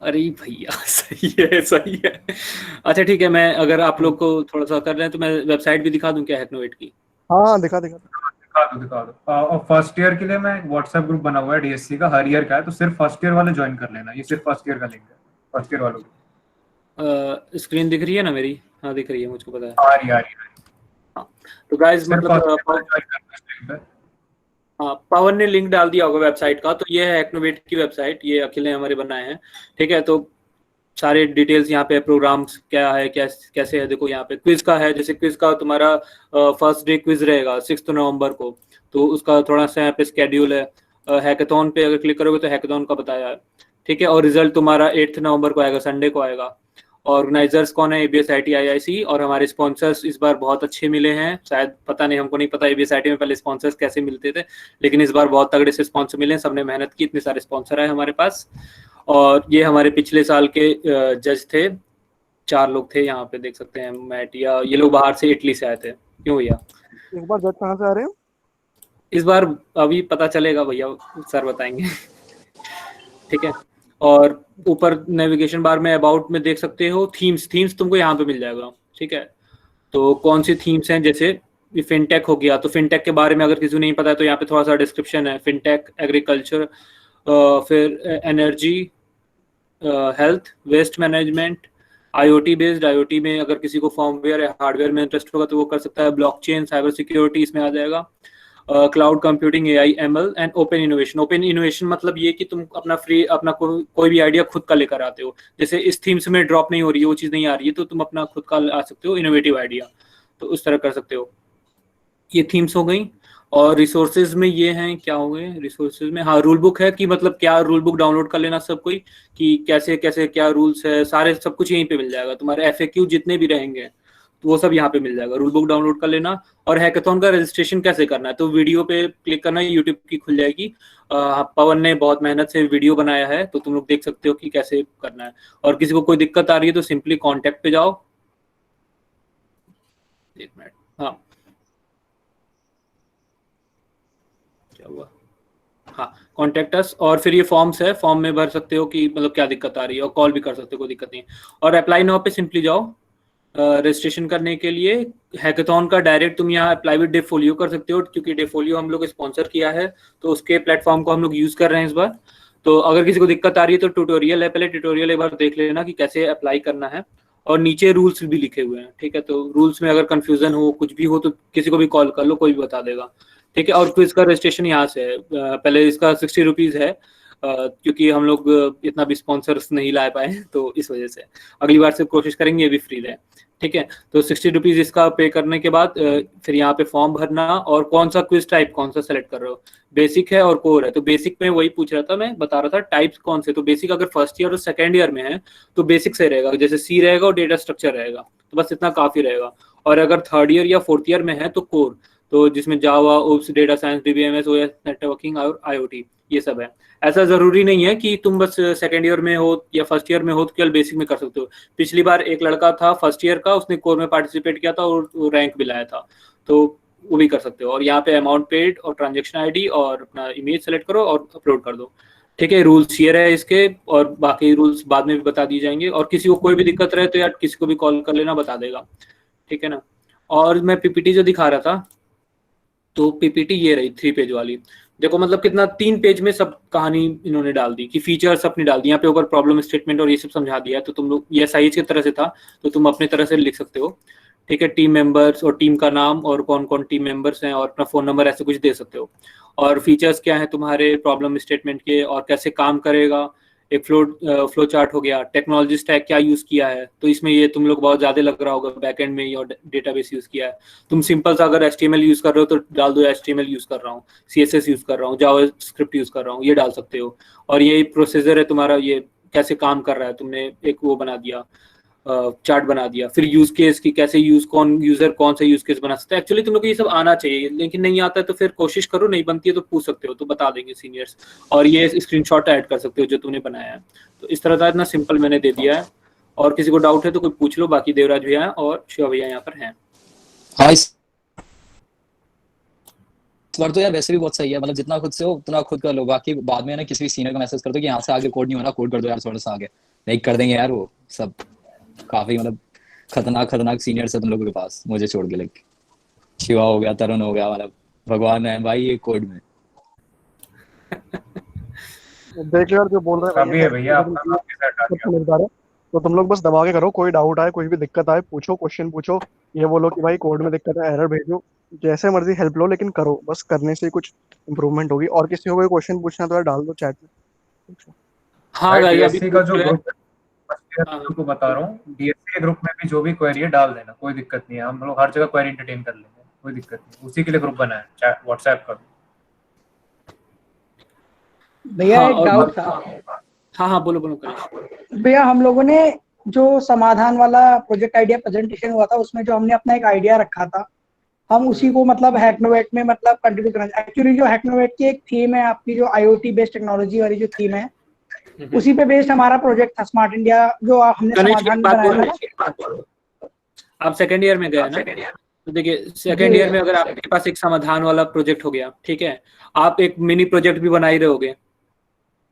अरे भैया सही है, सही है। अच्छा ठीक है, मैं अगर आप लोग को थोड़ा सा कर रहे हैं तो मैं वेबसाइट भी दिखा दूं क्या, हैकनोवेट की? हाँ दिखा दिखा। दिखा दो। और फर्स्ट ईयर के लिए मैं व्हाट्सएप ग्रुप बना हुआ है DSC का, हर ईयर का है, तो सिर्फ फर्स्ट ईयर वाले ज्वाइन कर लेना। ये सिर्फ फर्स्ट ईयर का लिंक है, फर्स्ट ईयर वालों की। स्क्रीन दिख रही है ना मेरी? हाँ दिख रही है, मुझको पता है। आ रही है। हाँ, तो गाइस मतलब हाँ, पवन ने लिंक डाल दिया होगा वेबसाइट का। तो ये है हैकनोवेट की वेबसाइट, ये अखिल ने हमारे बनाए हैं। ठीक है, तो सारे डिटेल्स यहाँ पे, प्रोग्राम्स क्या है, कैसे है, देखो यहाँ पे क्विज का है। जैसे क्विज का तुम्हारा फर्स्ट डे क्विज रहेगा 6 नवंबर को, तो उसका थोड़ा सा यहाँ पे स्केड्यूल है। हैकाथॉन पे अगर क्लिक करोगे तो हैकाथॉन का बताया है। ठीक है, और रिजल्ट तुम्हारा 8 नवंबर को आएगा, संडे को आएगा। ऑर्गेनाइजर्स कौन है? ABSIT IIC। और हमारे स्पॉन्सर्स इस बार बहुत अच्छे मिले हैं, शायद पता नहीं, हमको नहीं पता ABSIT में पहले स्पॉन्सर्स कैसे मिलते थे, लेकिन इस बार बहुत तगड़े से स्पॉन्सर मिले हैं, सबने मेहनत की, इतने सारे स्पॉन्सर आए हमारे पास। और ये हमारे पिछले साल के जज थे, 4 लोग थे यहाँ पे, देख सकते हैं मैट, या ये लोग बाहर से इटली से आए थे। क्यों भैया? इस बार जज कहाँ से आ रहे हो? इस बार अभी पता चलेगा भैया, सर बताएंगे। ठीक है, और ऊपर नेविगेशन बार में अबाउट में देख सकते हो थीम्स तुमको यहाँ पे मिल जाएगा। ठीक है, तो कौन सी थीम्स हैं, जैसे ये फिनटेक हो गया, तो फिनटेक के बारे में अगर किसी को नहीं पता है तो यहाँ पे थोड़ा सा डिस्क्रिप्शन है। फिनटेक, एग्रीकल्चर, फिर energy, health, waste management, IoT based, IoT में अगर किसी को फॉर्मवेयर या हार्डवेयर में इंटरेस्ट होगा तो वो कर सकता है। ब्लॉकचेन, साइबर सिक्योरिटी इसमें आ जाएगा। Cloud computing, AI, ML and open innovation. Open innovation मतलब ये कि तुम अपना कोई भी आइडिया खुद का लेकर आते हो। जैसे इस थीम्स में ड्रॉप नहीं हो रही है, वो चीज़ नहीं आ रही है, तो तुम अपना खुद का आ सकते हो इनोवेटिव आइडिया, तो उस तरह कर सकते हो। ये थीम्स हो गई। और रिसोर्सेज में ये हैं, क्या हो गए रिसोर्सेज में, हाँ रूल बुक है कि मतलब क्या रूल बुक डाउनलोड कर लेना सब कोई, कि कैसे कैसे क्या रूल्स है, सारे सब कुछ यहीं पे मिल जाएगा। तुम्हारे एफएक्यू जितने भी रहेंगे तो वो सब यहाँ पे मिल जाएगा। रूल बुक डाउनलोड कर लेना। और हैकाथॉन का रजिस्ट्रेशन कैसे करना है, तो वीडियो पे क्लिक करना है, यूट्यूब की खुल जाएगी। पवन ने बहुत मेहनत से वीडियो बनाया है, तो तुम लोग देख सकते हो कि कैसे करना है। और किसी को कोई दिक्कत आ रही है तो सिंपली कॉन्टेक्ट पे जाओ। एक मिनट, हाँ क्या हुआ, हाँ कॉन्टेक्ट अस। और फिर ये फॉर्म्स है, फॉर्म में भर सकते हो कि मतलब क्या दिक्कत आ रही है, और कॉल भी कर सकते हो, कोई दिक्कत नहीं। और अप्लाई नाउ पे सिंपली जाओ रजिस्ट्रेशन करने के लिए। हैकाथॉन का डायरेक्ट तुम यहाँ अप्लाई विद डेफोलियो कर सकते हो, क्योंकि डेफोलियो हम लोग स्पॉन्सर किया है, तो उसके प्लेटफॉर्म को हम लोग यूज कर रहे हैं इस बार। तो अगर किसी को दिक्कत आ रही है तो ट्यूटोरियल है, पहले ट्यूटोरियल एक बार देख लेना कि कैसे अप्लाई करना है। और नीचे रूल्स भी लिखे हुए हैं, ठीक है। तो रूल्स में अगर कंफ्यूजन हो, कुछ भी हो, तो किसी को भी कॉल कर लो, कोई भी बता देगा, ठीक है। और क्विज का रजिस्ट्रेशन यहाँ से है। पहले इसका 60 रुपीज़ है, क्योंकि हम लोग इतना भी स्पॉन्सर्स नहीं ला पाए, तो इस वजह से अगली बार से कोशिश करेंगे ये भी फ्री रहे, ठीक है। तो 60 रुपीज़ इसका पे करने के बाद फिर यहाँ पे फॉर्म भरना, और कौन सा क्विज टाइप कौन सा सेलेक्ट कर रहे हो, बेसिक है और कोर है। तो बेसिक में वही पूछ रहा था, मैं बता रहा था टाइप्स कौन से। तो बेसिक अगर फर्स्ट ईयर और सेकेंड ईयर में है तो बेसिक से रहेगा, जैसे सी रहेगा और डेटा स्ट्रक्चर रहेगा, तो बस इतना काफ़ी रहेगा। और अगर थर्ड ईयर या फोर्थ ईयर में है तो कोर, तो जिसमें Java, oops, data science, DBMS, OS, networking और आईओटी, ये सब है। ऐसा जरूरी नहीं है कि तुम बस सेकंड ईयर में हो या फर्स्ट ईयर में हो तो केवल बेसिक में कर सकते हो। पिछली बार एक लड़का था फर्स्ट ईयर का, उसने कोर में पार्टिसिपेट किया था और रैंक भी लाया था, तो वो भी कर सकते हो। और यहाँ पे अमाउंट पेड और ट्रांजेक्शन आईडी और अपना इमेज सेलेक्ट करो और अपलोड कर दो, ठीक है। रूल्स ये रहे इसके, और बाकी रूल्स बाद में भी बता दिए जाएंगे। और किसी को कोई भी दिक्कत रहे तो यार किसी को भी कॉल कर लेना, बता देगा, ठीक है ना। और मैं पीपीटी जो दिखा रहा था, तो पीपीटी ये रही 3 पेज वाली। देखो मतलब कितना 3 पेज में सब कहानी इन्होंने डाल दी, कि फीचर्स अपनी डाल दी। यहाँ पे ऊपर प्रॉब्लम स्टेटमेंट और ये सब समझा दिया है, तो तुम लोग ये साइज की तरह से था, तो तुम अपने तरह से लिख सकते हो, ठीक है। टीम मेंबर्स और टीम का नाम और कौन कौन टीम मेंबर्स हैं और अपना फ़ोन नंबर ऐसे कुछ दे सकते हो। और फीचर्स क्या है तुम्हारे प्रॉब्लम स्टेटमेंट के, और कैसे काम करेगा। एक फ्लो चार्ट हो गया। टेक्नोलॉजी स्टैक क्या यूज़ किया है, तो इसमें ये तुम लोग बहुत ज़्यादा लग रहा होगा बैकएंड में और डेटाबेस यूज़ किया है। तुम सिंपल सा अगर HTML यूज़ कर रहे हो तो डाल दो HTML यूज़ कर रहा हूँ, CSS यूज़ कर रहा हूँ, जावास्क्रिप्ट यूज़ कर रहा हूँ, ये डाल सकते हो। और ये प्रोसीजर है तुम्हारा, ये कैसे काम कर रहा है, तुमने एक वो बना दिया, चार्ट बना दिया। फिर यूज केस की कैसे यूजर कौन सा यूज केस बना सकता है। एक्चुअली तुम लोग को ये सब आना चाहिए, लेकिन नहीं आता है तो फिर कोशिश करो, नहीं बनती है तो पूछ सकते हो, तो बता देंगे सीनियर्स। और ये स्क्रीनशॉट ऐड कर सकते हो जो तुमने बनाया है। तो इस तरह का इतना सिंपल मैंने दे दिया है। और किसी को डाउट है तो कोई पूछ लो। बाकी देवराज भैया और शिवा भैया यहाँ पर हैं। हाँ, इस बार तो यार वैसे भी बहुत सही है, मतलब जितना खुद से हो उतना खुद कर लो, बाकी बाद में ना किसी भी सीनियर को मैसेज कर दो कि यहाँ से आगे कोड नहीं हो रहा, कोड कर दो यार थोड़ा सा आगे, नहीं कर देंगे यार वो सब। काफी मतलब खतरनाक सीनियर्स है तुम लोगों के पास, मुझे छोड़ के। लाइक शिवा हो गया, तरुण हो गया, मतलब भगवान है भाई ये कोड में। देख यार जो बोल रहे अभी है भैया, अपना नाम कैसे हटा दिया। समझदार है, तो तुम लोग बस दबा के करो। कोई डाउट आए, कोई भी दिक्कत आए, पूछो, क्वेश्चन पूछो। ये बोलो कि भाई कोड में दिक्कत है, एरर भेजो, जैसे मर्जी हेल्प लो, लेकिन करो। बस करने से ही कुछ इंप्रूवमेंट होगी। और किसी को कोई क्वेश्चन पूछना तो यार डाल दो चैट में। हाँ भाई गाइस, DSC का जो ग्रुप को बता रहा हूँ, DSC के ग्रुप में भी जो भी क्वेरी है डाल देना, कोई दिक्कत नहीं है। हम लोग हर जगह क्वेरी एंटरटेन कर लेंगे, कोई दिक्कत नहीं। उसी के लिए ग्रुप बना है, चैट व्हाट्सएप का। भैया हाँ, एक और डाउट था। हाँ बोलो करेश। भैया हम लोगों ने जो समाधान वाला प्रोजेक्ट आइडिया प्रेजेंटेशन हुआ था, उसमें जो हमने अपना एक आइडिया रखा था, हम उसी को मतलब हैकनोवेट में मतलब कंट्रीब्यूट करना। एक्चुअली जो हैकनोवेट की एक थीम है, आपकी जो IoT बेस्ड टेक्नोलॉजी वाली जो थीम है, उसी पे बेस्ड हमारा प्रोजेक्ट था स्मार्ट इंडिया, जो हमने समाधान बनाया था। आप सेकेंड ईयर में गए ना, तो देखिए सेकेंड ईयर में अगर आपके पास एक समाधान वाला प्रोजेक्ट हो गया, ठीक है, आप एक मिनी प्रोजेक्ट भी बना ही रहोगे,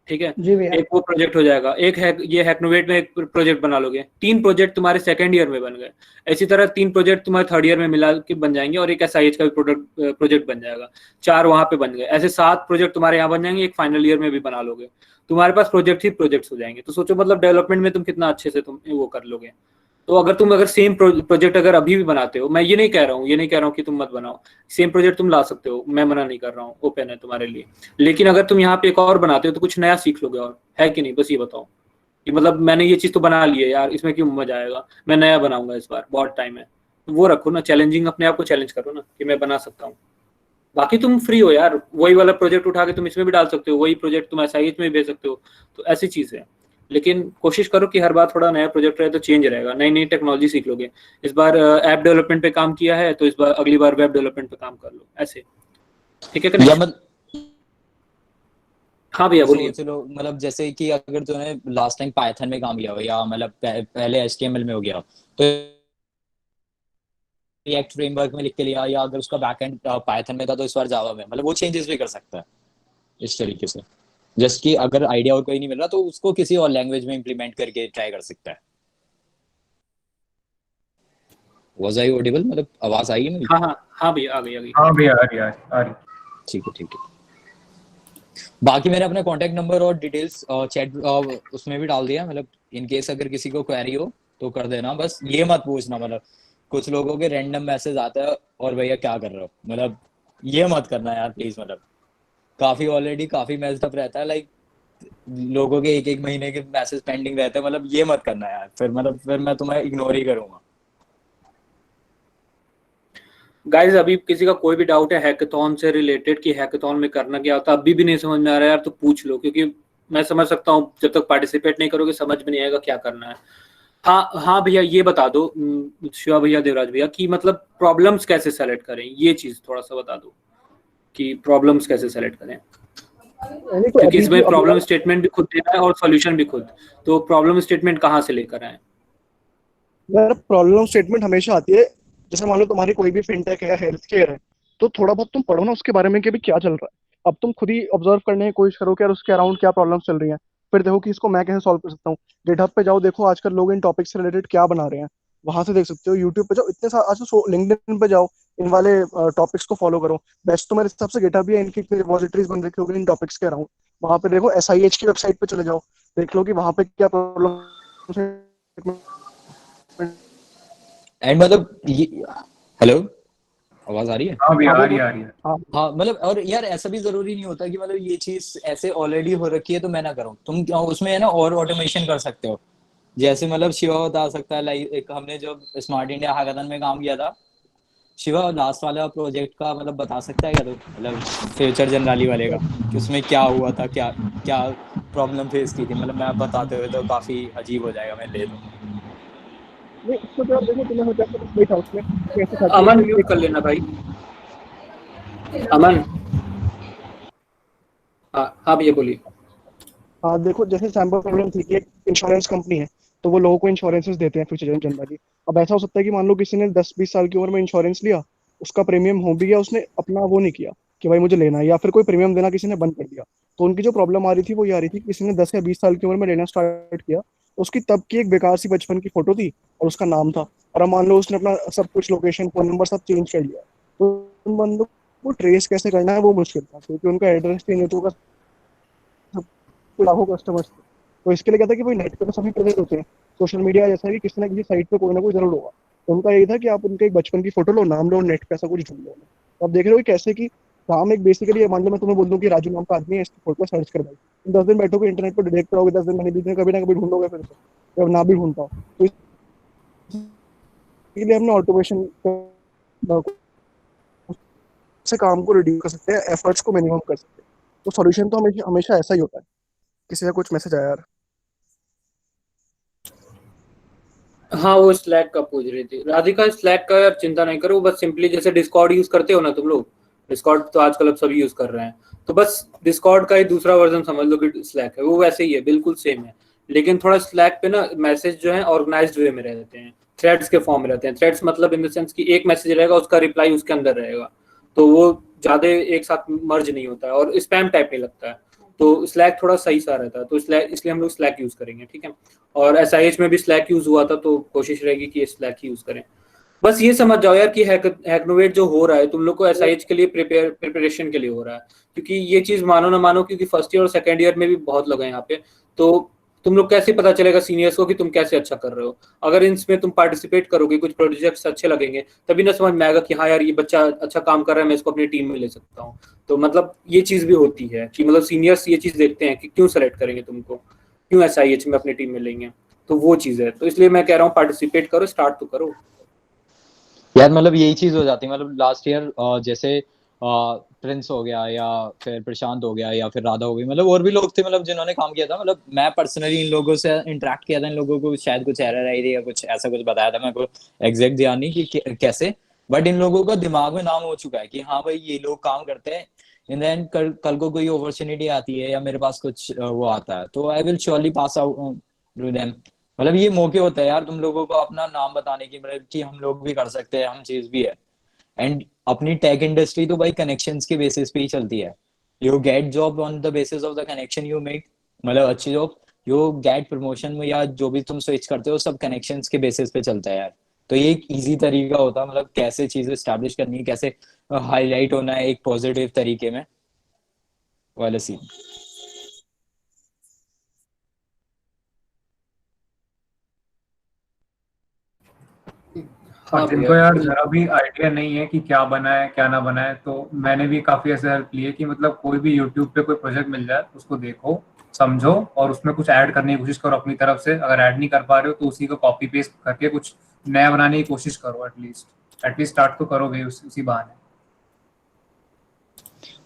ठीक है, जी भैया। एक वो प्रोजेक्ट हो जाएगा, एक है ये हैकनोवेट में एक प्रोजेक्ट बना लोगे, 3 प्रोजेक्ट तुम्हारे सेकंड ईयर में बन गए। इसी तरह 3 प्रोजेक्ट तुम्हारे थर्ड ईयर में मिला के बन जाएंगे और एक SIH का भी प्रोजेक्ट बन जाएगा, 4 वहां पे बन गए। ऐसे 7 प्रोजेक्ट तुम्हारे यहाँ बन जाएंगे, एक फाइनल ईयर में भी बना लोगे, तुम्हारे पास प्रोजेक्ट ही प्रोजेक्ट्स हो जाएंगे। तो सोचो मतलब डेवलपमेंट में तुम कितना अच्छे से तुम वो कर लोगे। तो अगर सेम प्रोजेक्ट अगर अभी भी बनाते हो, मैं ये नहीं कह रहा हूँ कि तुम मत बनाओ, सेम प्रोजेक्ट तुम ला सकते हो, मैं मना नहीं कर रहा हूँ, ओपन है तुम्हारे लिए। लेकिन अगर तुम यहाँ पे एक और बनाते हो तो कुछ नया सीख लोगे, और है कि नहीं, बस ये बताओ कि मतलब मैंने ये चीज तो बना ली है यार, इसमें क्यों मजा आएगा, मैं नया बनाऊंगा इस बार, बहुत टाइम है। तो वो रखो ना, चैलेंजिंग, अपने आप को चैलेंज करो ना कि मैं बना सकता हूँ। बाकी तुम फ्री हो यार, वही वाला प्रोजेक्ट उठा के तुम इसमें भी डाल सकते हो, वही प्रोजेक्ट तुम SIH में भी भेज सकते हो, तो ऐसी चीज है। लेकिन कोशिश करो कि हर बार थोड़ा नया प्रोजेक्ट रहे तो चेंज रहेगा, नई नई टेक्नोलॉजी सीख लोगे। इस बार ऐप डेवलपमेंट पे काम किया है तो इस बार अगली बार वेब डेवलपमेंट पे काम कर लो, ऐसे। ठीक है कि नहीं? हाँ भैया बोलिए। सोच लो मतलब जैसे कि अगर तूने लास्ट टाइम पाइथन में काम किया हो या मतलब पहले HTML में हो गया तो रिएक्ट फ्रेमवर्क में लिख के लिया, या अगर उसका बैकएंड पाइथन में था तो इस बार जावा में, मतलब वो चेंजेस भी कर सकता है इस तरीके से। जस्ट कि अगर आइडिया और कोई नहीं मिल रहा तो उसको किसी और लैंग्वेज में इम्प्लीमेंट करके ट्राई कर सकता है। वाज आई ऑडिबल, मतलब आवाज आई है मेरी? हाँ भैया आ गई। हाँ भैया आ रही। ठीक है। बाकी मैंने अपना कांटेक्ट नंबर और डिटेल्स चैट उसमें भी डाल दिया, मतलब इन केस अगर किसी को क्वेरी हो तो कर देना। बस ये मत पूछना, मतलब कुछ लोगों के रैंडम मैसेज आता है और भैया क्या कर रहे हो, मतलब ये मत करना यार प्लीज। मतलब काफी मैस्ड अप रहता है, लाइक लोगों के एक महीने के मैसेज पेंडिंग रहते हैं, मतलब ये मत करना यार, फिर मैं तुम्हें इग्नोर ही करूंगा। गाइस अभी किसी का कोई भी डाउट है हैकाथॉन से रिलेटेड कि हैकाथॉन में करना क्या होता है, अभी भी नहीं समझ में आ रहा है यार, तो पूछ लो, क्योंकि मैं समझ सकता हूँ जब तक पार्टिसिपेट नहीं करोगे समझ में नहीं आएगा क्या करना है। हाँ भैया ये बता दो शिवा भैया, देवराज भैया, कि मतलब प्रॉब्लम्स कैसे सेलेक्ट करें, ये चीज थोड़ा सा बता दो कि प्रॉब्लम्स कैसे सेलेक्ट करें, क्योंकि इसमें प्रॉब्लम स्टेटमेंट भी खुद देना है और सॉल्यूशन भी खुद। तो प्रॉब्लम स्टेटमेंट कहाँ से लेकर आए? यार प्रॉब्लम स्टेटमेंट हमेशा आती है, जैसे मान लो तुम्हारी कोई भी फिनटेक है या हेल्थ केयर है, तो थोड़ा बहुत तुम पढ़ो ना उसके बारे में कि अभी क्या चल रहा है। अब तुम खुद ही ऑब्जर्व करने की कोशिश करो कि यार उसके अराउंड क्या प्रॉब्लम्स चल रही हैं, फिर देखो कि इसको मैं कैसे सॉल्व कर सकता हूँ। गिटहब पे जाओ, देखो आजकल लोग इन टॉपिक से रिलेटेड क्या बना रहे हैं, वहां से देख सकते हो। यूट्यूब पे जाओ, इतने सारे आज तो लिंक्डइन पे जाओ, इन वाले टॉपिक्स को फॉलो करो। बेस्ट तो मेरे हिसाब से गिटहब भी है, इनकी रिपोजिटरीज बन रखी होगी इन टॉपिक्स के अराउंड। वहां पे देखो, SIH की वेबसाइट पे चले जाओ, देख लो कि वहां पे क्या प्रॉब्लम। एंड मतलब हेलो, आवाज आ रही है? हाँ भैया आ रही है। हाँ मतलब, और यार ऐसा भी जरूरी नहीं होता कि मतलब ये चीज ऐसे ऑलरेडी हो रखी है तो मैं ना करूं। तुम उसमें है ना और ऑटोमेशन कर सकते हो। जैसे मतलब शिवा बता सकता है, लाइक एक हमने जब स्मार्ट इंडिया हैकाथन में काम किया था, शिवा लास्ट वाला प्रोजेक्ट का मतलब बता सकता है क्या? तो मतलब फ्यूचर जनरली वाले का कि उसमें क्या हुआ था, क्या क्या प्रॉब्लम फेस की थी, मतलब मैं बताते हुए तो काफी अजीब हो जाएगा, मैं ले लूं। नहीं, उसको तो यार देखो, तुम्हें हो जाता है था उसमें कैसे था। अमन म्यूट कर लेना भाई, अमन। हाँ भैया बोलिए। हाँ देखो, जैसे सैम्पल प्रॉब्लम थी कि एक इंश्योरेंस कंपनी है, तो वो लोगों को इंश्योरेंसेस देते हैं फ्यूचर जनरली। अब ऐसा हो सकता है कि मान लो किसी ने 10-20 साल की उम्र में इंश्योरेंस लिया, उसका प्रीमियम हो भी गया, उसने अपना वो नहीं किया कि भाई मुझे लेना है, या फिर कोई प्रीमियम देना किसी ने बंद कर दिया। तो उनकी जो प्रॉब्लम आ रही थी वो ये आ रही थी कि किसी ने 10 या 20 साल की उम्र में लेना स्टार्ट किया, उसकी तब की एक बेकार सी बचपन की फोटो थी और उसका नाम था, और अब मान लो उसने अपना सब कुछ, लोकेशन, फोन नंबर सब चेंज कर लिया, तो उन बंदों को ट्रेस कैसे करना है वो मुश्किल था, क्योंकि उनका एड्रेस चेंज हो चुका, लाखों कस्टमर्स थे। तो इसके लिए क्या था कि भाई नेट पे तो सभी प्रेजेंट होते हैं, सोशल मीडिया जैसा कि किसी ना किसी साइट पे कोई ना कोई जरूर होगा। तो उनका यही था कि आप उनके एक बचपन की फोटो लो, नाम लो, नेट पे ऐसा कुछ ढूंढ लो। तो आप देख रहे हो कि कैसे कि काम एक बेसिकली, मान लो मैं तुम्हें बोल दूं कि राजू नाम का आदमी है, इसकी फोटो सर्च कर भाई, तुम 10 दिन बैठोगे इंटरनेट पर, डिलीट करोगे 10 दिन, बीच में कभी ना कभी ढूंढोगे, फिर से जब ना भी ढूंढ पाओ। तो इसलिए हमने ऑटोमेशन से काम को रिड्यूस कर सकते हैं, एफर्ट्स को मिनिमम कर सकते हैं। तो सॉल्यूशन तो हमेशा ऐसा ही होता है। किसी का कुछ मैसेज आया यार? हाँ वो स्लैक का पूछ रही थी राधिका। स्लैक का यार चिंता नहीं करो, बस सिंपली जैसे डिस्कॉर्ड यूज करते हो ना तुम लोग, डिस्कॉर्ड तो आजकल अब सभी यूज कर रहे हैं, तो बस डिस्कॉर्ड का ही दूसरा वर्जन समझ लो कि स्लैक है, वो वैसे ही है, बिल्कुल सेम है। लेकिन थोड़ा स्लैक पे ना मैसेज जो है ऑर्गेनाइज्ड वे में रहते हैं, थ्रेड्स के फॉर्म में रहते हैं। थ्रेड्स मतलब इन द सेंस कि एक मैसेज रहेगा, उसका रिप्लाई उसके अंदर रहेगा, तो वो ज्यादा एक साथ मर्ज नहीं होता है और स्पैम टाइप नहीं लगता है। तो स्लैक थोड़ा सही सा रहता है, तो स्लैक इसलिए हम लोग स्लैक यूज करेंगे, ठीक है। और SIH में भी स्लैक यूज हुआ था, तो कोशिश रहेगी कि स्लैक यूज करें। बस ये समझ जाओ यार कि हैकनोवेट जो हो रहा है तुम लोग को SIH के लिए प्रिपरेशन के लिए हो रहा है, क्योंकि ये चीज मानो ना मानो, क्योंकि फर्स्ट ईयर और सेकंड ईयर में भी बहुत लोग हैं यहाँ पे, तो तुम लोग कैसे पता चलेगा सीनियर्स को कि तुम कैसे अच्छा कर रहे हो। अगर इसमें तुम पार्टिसिपेट करोगे, कुछ प्रोजेक्ट्स अच्छे लगेंगे, तभी ना समझ में आएगा कि हाँ यार ये बच्चा अच्छा काम कर रहा है, मैं इसको अपनी टीम में ले सकता हूँ। तो मतलब ये चीज भी होती है कि मतलब सीनियर्स ये चीज देखते हैं कि क्यों सेलेक्ट करेंगे तुमको, क्यों SIH में अपनी टीम में लेंगे, तो वो चीज है। तो इसलिए मैं कह रहा हूँ पार्टिसिपेट करो, स्टार्ट तो करो यार। मतलब यही चीज हो जाती है, मतलब लास्ट ईयर जैसे प्रिंस हो गया या फिर प्रशांत हो गया या फिर राधा हो गई, मतलब और भी लोग थे मतलब जिन्होंने काम किया था। मतलब मैं पर्सनली इन लोगों से इंटरेक्ट किया था, इन लोगों को शायद कुछ एरर आई थी या कुछ ऐसा कुछ बताया था, मेरे को एग्जैक्ट ध्यान नहीं कि कैसे, बट इन लोगों का दिमाग में नाम हो चुका है कि हाँ भाई ये लोग काम करते हैं। इन देन कल को कोई अपॉर्चुनिटी आती है या मेरे पास कुछ वो आता है, तो I will surely pass out to them. मतलब ये मौके होते हैं यार तुम लोगों को अपना नाम बताने की, मतलब कि हम लोग भी कर सकते हैं, हम चीज भी है। एंड अपनी टेक इंडस्ट्री तो भाई कनेक्शंस के बेसिस पे ही चलती है। You get job on the basis of the connection you make, मतलब अच्छी जॉब, यू गेट प्रमोशन में या जो भी तुम स्विच करते हो सब कनेक्शंस के बेसिस पे चलता है यार। तो ये एक इजी तरीका होता है, मतलब कैसे चीजें स्टैब्लिश करनी है, कैसे हाईलाइट होना है एक पॉजिटिव तरीके में, वाला सीन। और जिनको यार जरा भी आइडिया नहीं है कि क्या बना है क्या ना बना है, तो मैंने भी काफी ऐसे हेल्प ली है कि मतलब कोई भी यूट्यूब पे कोई प्रोजेक्ट मिल जाए उसको देखो, समझो और उसमें कुछ ऐड करने की कोशिश करो अपनी तरफ से। अगर ऐड नहीं कर पा रहे हो तो उसी को कॉपी पेस्ट करके कुछ नया बनाने की कोशिश करो, एटलीस्ट स्टार्ट तो करोगे उसी बहाने।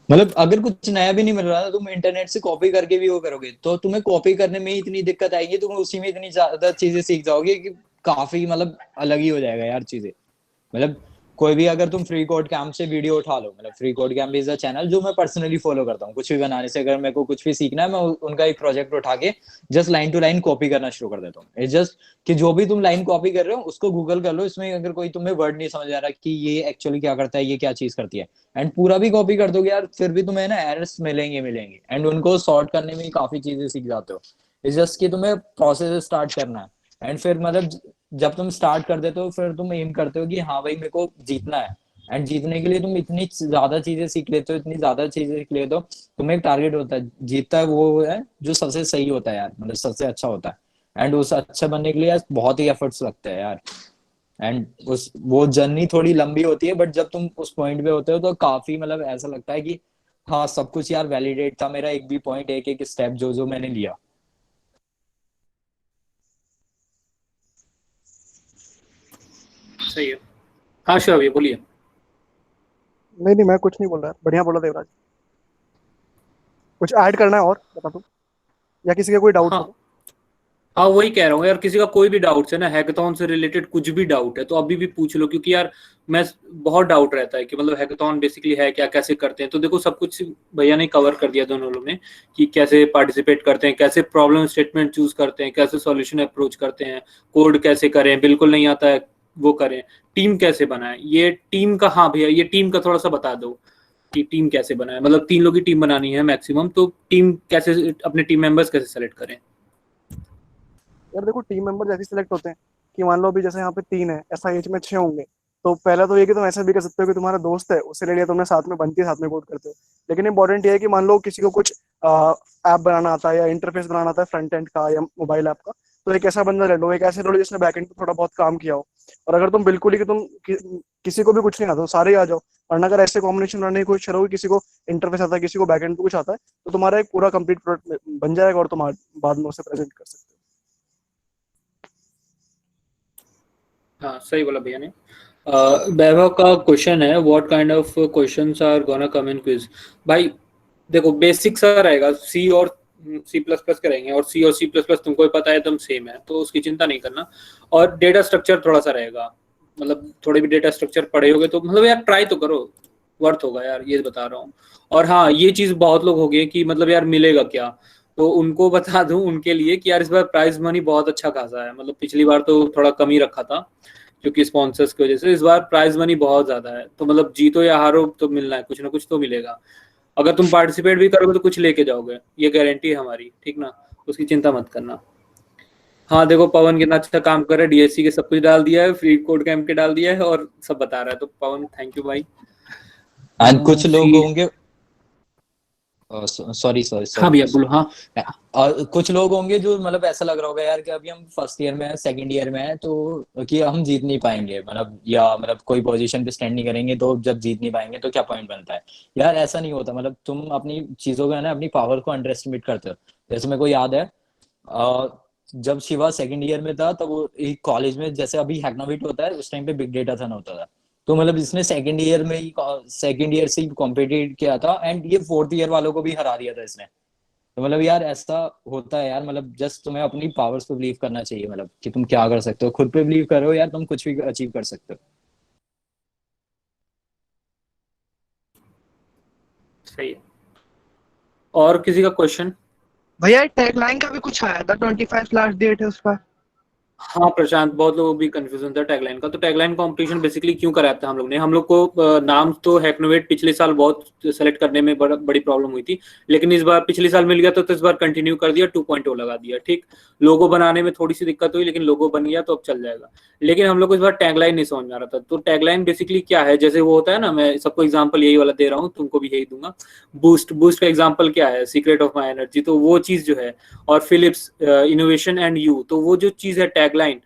मतलब अगर कुछ नया भी नहीं मिल रहा था, तुम इंटरनेट से कॉपी करके भी वो करोगे तो तुम्हें कॉपी करने में ही इतनी दिक्कत आएगी, तुम उसी में इतनी ज्यादा चीजें सीख जाओगे कि काफी मतलब अलग ही हो जाएगा यार चीजें। मतलब कोई भी अगर तुम फ्री कोड कैंप से वीडियो उठा लो, मतलब free code camp is a channel जो मैं पर्सनली फॉलो करता हूँ, कुछ भी बनाने से अगर मेरे को कुछ भी सीखना है मैं उनका एक प्रोजेक्ट उठा के just line to line copy करना शुरू कर देता हूँ। इट्स जस्ट कि जो भी तुम लाइन कॉपी कर रहे हो उसको गूगल कर लो, इसमें अगर कोई तुम्हें वर्ड नहीं समझ आ रहा कि ये एक्चुअली क्या करता है, ये क्या चीज करती है, एंड पूरा भी कॉपी कर दोगे यार, फिर भी तुम्हें ना एरर्स मिलेंगे एंड उनको सॉर्ट करने में काफी चीजें सीख जाते हो। इट्स जस्ट कि तुम्हें प्रोसेस स्टार्ट करना है एंड फिर मतलब जब तुम स्टार्ट कर देते हो फिर तुम एम करते हो कि हाँ भाई मेरे को जीतना है, एंड जीतने के लिए तुम इतनी ज्यादा चीजें सीख लेते हो, इतनी ज्यादा चीजें सीख लेते हो, तुम्हें एक टारगेट होता है, जीतता है वो है जो सबसे सही होता है यार, मतलब सबसे अच्छा होता है। एंड उस अच्छा बनने के लिए यार बहुत ही एफर्ट्स लगते हैं यार, एंड उस वो जर्नी थोड़ी लंबी होती है, बट जब तुम उस पॉइंट पे होते हो तो काफी मतलब ऐसा लगता है कि हाँ सब कुछ यार वैलिडेट था मेरा, एक भी पॉइंट, एक एक स्टेप जो जो मैंने लिया। सही है। हाँ श्योर भैया बोलिए। नहीं मैं कुछ नहीं बोल रहा, बढ़िया बोला देवराज। कुछ ऐड करना है और बता दो, या किसी का कोई डाउट हो? हाँ वही कह रहा हूँ यार, किसी का कोई भी डाउट है ना हैकाथॉन से रिलेटेड, कुछ भी डाउट है तो अभी भी पूछ लो, क्योंकि यार मैं बहुत डाउट रहता है कि मतलब हैकाथॉन बेसिकली है क्या, कैसे करते हैं। तो देखो सब कुछ भैया ने कवर कर दिया दोनों लोगों ने कि कैसे पार्टिसिपेट करते हैं, कैसे प्रॉब्लम स्टेटमेंट चूज करते हैं, कैसे सॉल्यूशन अप्रोच करते हैं, कोड कैसे करें, बिल्कुल नहीं आता है वो करें, टीम कैसे बनाए, ये टीम का, हाँ भैया ये टीम का थोड़ा सा बता दो कि टीम कैसे बनाए। मतलब 3 लोग की टीम बनानी है मैक्सिमम, तो टीम कैसे, अपने टीम मेंबर्स कैसे सेलेक्ट करें। यार देखो टीम मेंबर ऐसे सिलेक्ट होते हैं कि मान लो अभी जैसे यहाँ पे 3 है, SIH में 6 होंगे, तो पहला तो ये कि तुम ऐसा भी कर सकते हो कि तुम्हारा दोस्त है उससे ले लिया तुमने, साथ में बनती है, साथ में कोड करते हो। लेकिन इंपॉर्टेंट ये है कि मान लो किसी को कुछ ऐप बनाना आता है या इंटरफेस बनाना आता है फ्रंट एंड का या मोबाइल ऐप का, तो एक ऐसा बंदा ले लो, एक ऐसे लो जिसने बैकएंड पे थोड़ा बहुत काम किया हो। और अगर तुम बिल्कुल ही कि किसी को भी कुछ नहीं आता तो सारे आ जाओ, वरना अगर ऐसे कॉम्बिनेशन बनाने की कोशिश करोगे, किसी को इंटरफेस आता है किसी को बैकएंड पे कुछ आता है, तो तुम्हारा एक पूरा कंप्लीट प्रोडक्ट बन जाएगा और तुम बाद में उसे प्रेजेंट कर सकते हो। हाँ सही बोला भैया ने। वैभव का क्वेश्चन है what kind of questions are gonna come in quiz. भाई देखो बेसिक सा रहेगा, सी और C++ के रहेंगे, और C और C++ तुमको भी पता है एकदम सेम है, तो उसकी चिंता नहीं करना। और डेटा स्ट्रक्चर थोड़ा सा रहेगा, मतलब थोड़े भी डेटा स्ट्रक्चर पढ़े होगे तो मतलब यार ट्राई तो करो, वर्थ होगा यार, ये बता रहा हूँ। और हाँ ये चीज बहुत लोग हो गए कि मतलब यार मिलेगा क्या, तो उनको बता दूं उनके लिए कि यार इस बार प्राइज मनी बहुत अच्छा खासा है। मतलब पिछली बार तो थोड़ा कम ही रखा था क्योंकि स्पॉन्सर्स की वजह से, इस बार प्राइज मनी बहुत ज्यादा है, तो मतलब जीतो या हारो तो मिलना है, कुछ ना कुछ तो मिलेगा। अगर तुम पार्टिसिपेट भी करोगे तो कुछ लेके जाओगे, ये गारंटी है हमारी, ठीक ना, उसकी चिंता मत करना। हाँ देखो पवन कितना अच्छा काम कर रहा है, डीएससी के सब कुछ डाल दिया है, फ्री कोड कैंप के डाल दिया है और सब बता रहा है, तो पवन थैंक यू भाई। एंड कुछ लोग होंगे, सॉरी हाँ भैया बोलो। हाँ और कुछ लोग होंगे जो मतलब ऐसा लग रहा होगा यार कि अभी हम फर्स्ट ईयर में है, सेकंड ईयर में है, तो कि हम जीत नहीं पाएंगे, मतलब या मतलब कोई पोजीशन पे स्टैंड नहीं करेंगे, तो जब जीत नहीं पाएंगे तो क्या पॉइंट बनता है। यार ऐसा नहीं होता, मतलब तुम अपनी चीजों को है ना, अपनी पावर को अंडर एस्टिमेट करते हो। जैसे मेरे को याद है जब शिवा सेकंड ईयर में था, तो वो एक कॉलेज में जैसे अभी हैकनोविट होता है, उस टाइम पे बिग डेटा थन होता था, तो मतलब इसने सेकंड ईयर में ही, सेकंड ईयर से ही कॉम्पिटिट किया था, एंड ये फोर्थ ईयर वालों को भी हरा दिया था इसने। तो मतलब यार ऐसा होता है यार, मतलब जस्ट तुम्हें अपनी पावर्स पे बिलीव करना चाहिए, मतलब कि तुम क्या कर सकते हो, खुद पे बिलीव करो यार, तुम कुछ भी अचीव कर सकते हो। सही है। और किसी का क्वेश्चन? भैया टैगलाइन का भी कुछ आया था, 25 लास्ट डेट है उसका। हाँ प्रशांत, बहुत लोगों को भी कंफ्यूजन था टैगलाइन का। तो टैगलाइन कंपटीशन बेसिकली क्यों कराया था हम लोग ने, हम लोग को नाम तो हैकनोवेट पिछले साल बहुत सेलेक्ट करने में बड़ी प्रॉब्लम हुई थी, लेकिन इस बार पिछले साल मिल गया तो इस बार कंटिन्यू कर दिया, 2.0 लगा दिया। ठीक, लोगो बनाने में थोड़ी सी दिक्कत हुई, लेकिन लोगो बन गया तो अब चल जाएगा। लेकिन हम लोग को इस बार टैगलाइन नहीं समझ में आ रहा था। तो टैगलाइन बेसिकली क्या है, जैसे वो होता है ना, मैं सबको एग्जाम्पल यही वाला दे रहा हूँ, तुमको भी यही दूंगा। बूस्ट का एग्जाम्पल क्या है, सीक्रेट ऑफ माई एनर्जी, तो वो चीज जो है। और फिलिप्स इनोवेशन एंड यू, तो वो जो चीज है टैगलाइन,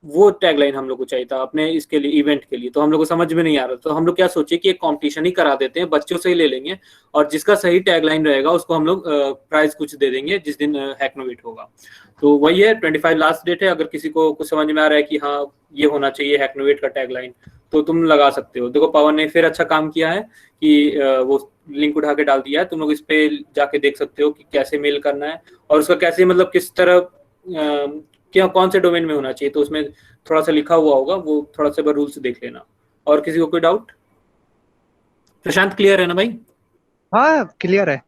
वो टैगलाइन हम लोग को चाहिए था अपने इसके लिए, इवेंट के लिए। तो हम लोग को समझ में नहीं आ रहा, तो हम लोग क्या सोचे कि एक कंपटीशन ही करा देते हैं, बच्चों से ही ले लेंगे, और जिसका सही टैगलाइन रहेगा उसको हम लोग प्राइज कुछ दे देंगे जिस दिन हैकनोवेट होगा। तो वही है, 25 लास्ट डेट है। अगर किसी को कुछ समझ में आ रहा है कि हाँ ये होना चाहिए हैकनोवेट का टैगलाइन, तो तुम लगा सकते हो। देखो पवन ने फिर अच्छा काम किया है कि वो लिंक उठा के डाल दिया है, तुम लोग इस पे जाके देख सकते हो कि कैसे मेल करना है, और उसका कैसे मतलब किस तरह क्या कौन से डोमेन में होना चाहिए, तो उसमें थोड़ा सा लिखा हुआ होगा, वो थोड़ा सा रूल्स देख लेना। और किसी को कोई डाउट? प्रशांत क्लियर है ना भाई? हाँ क्लियर है।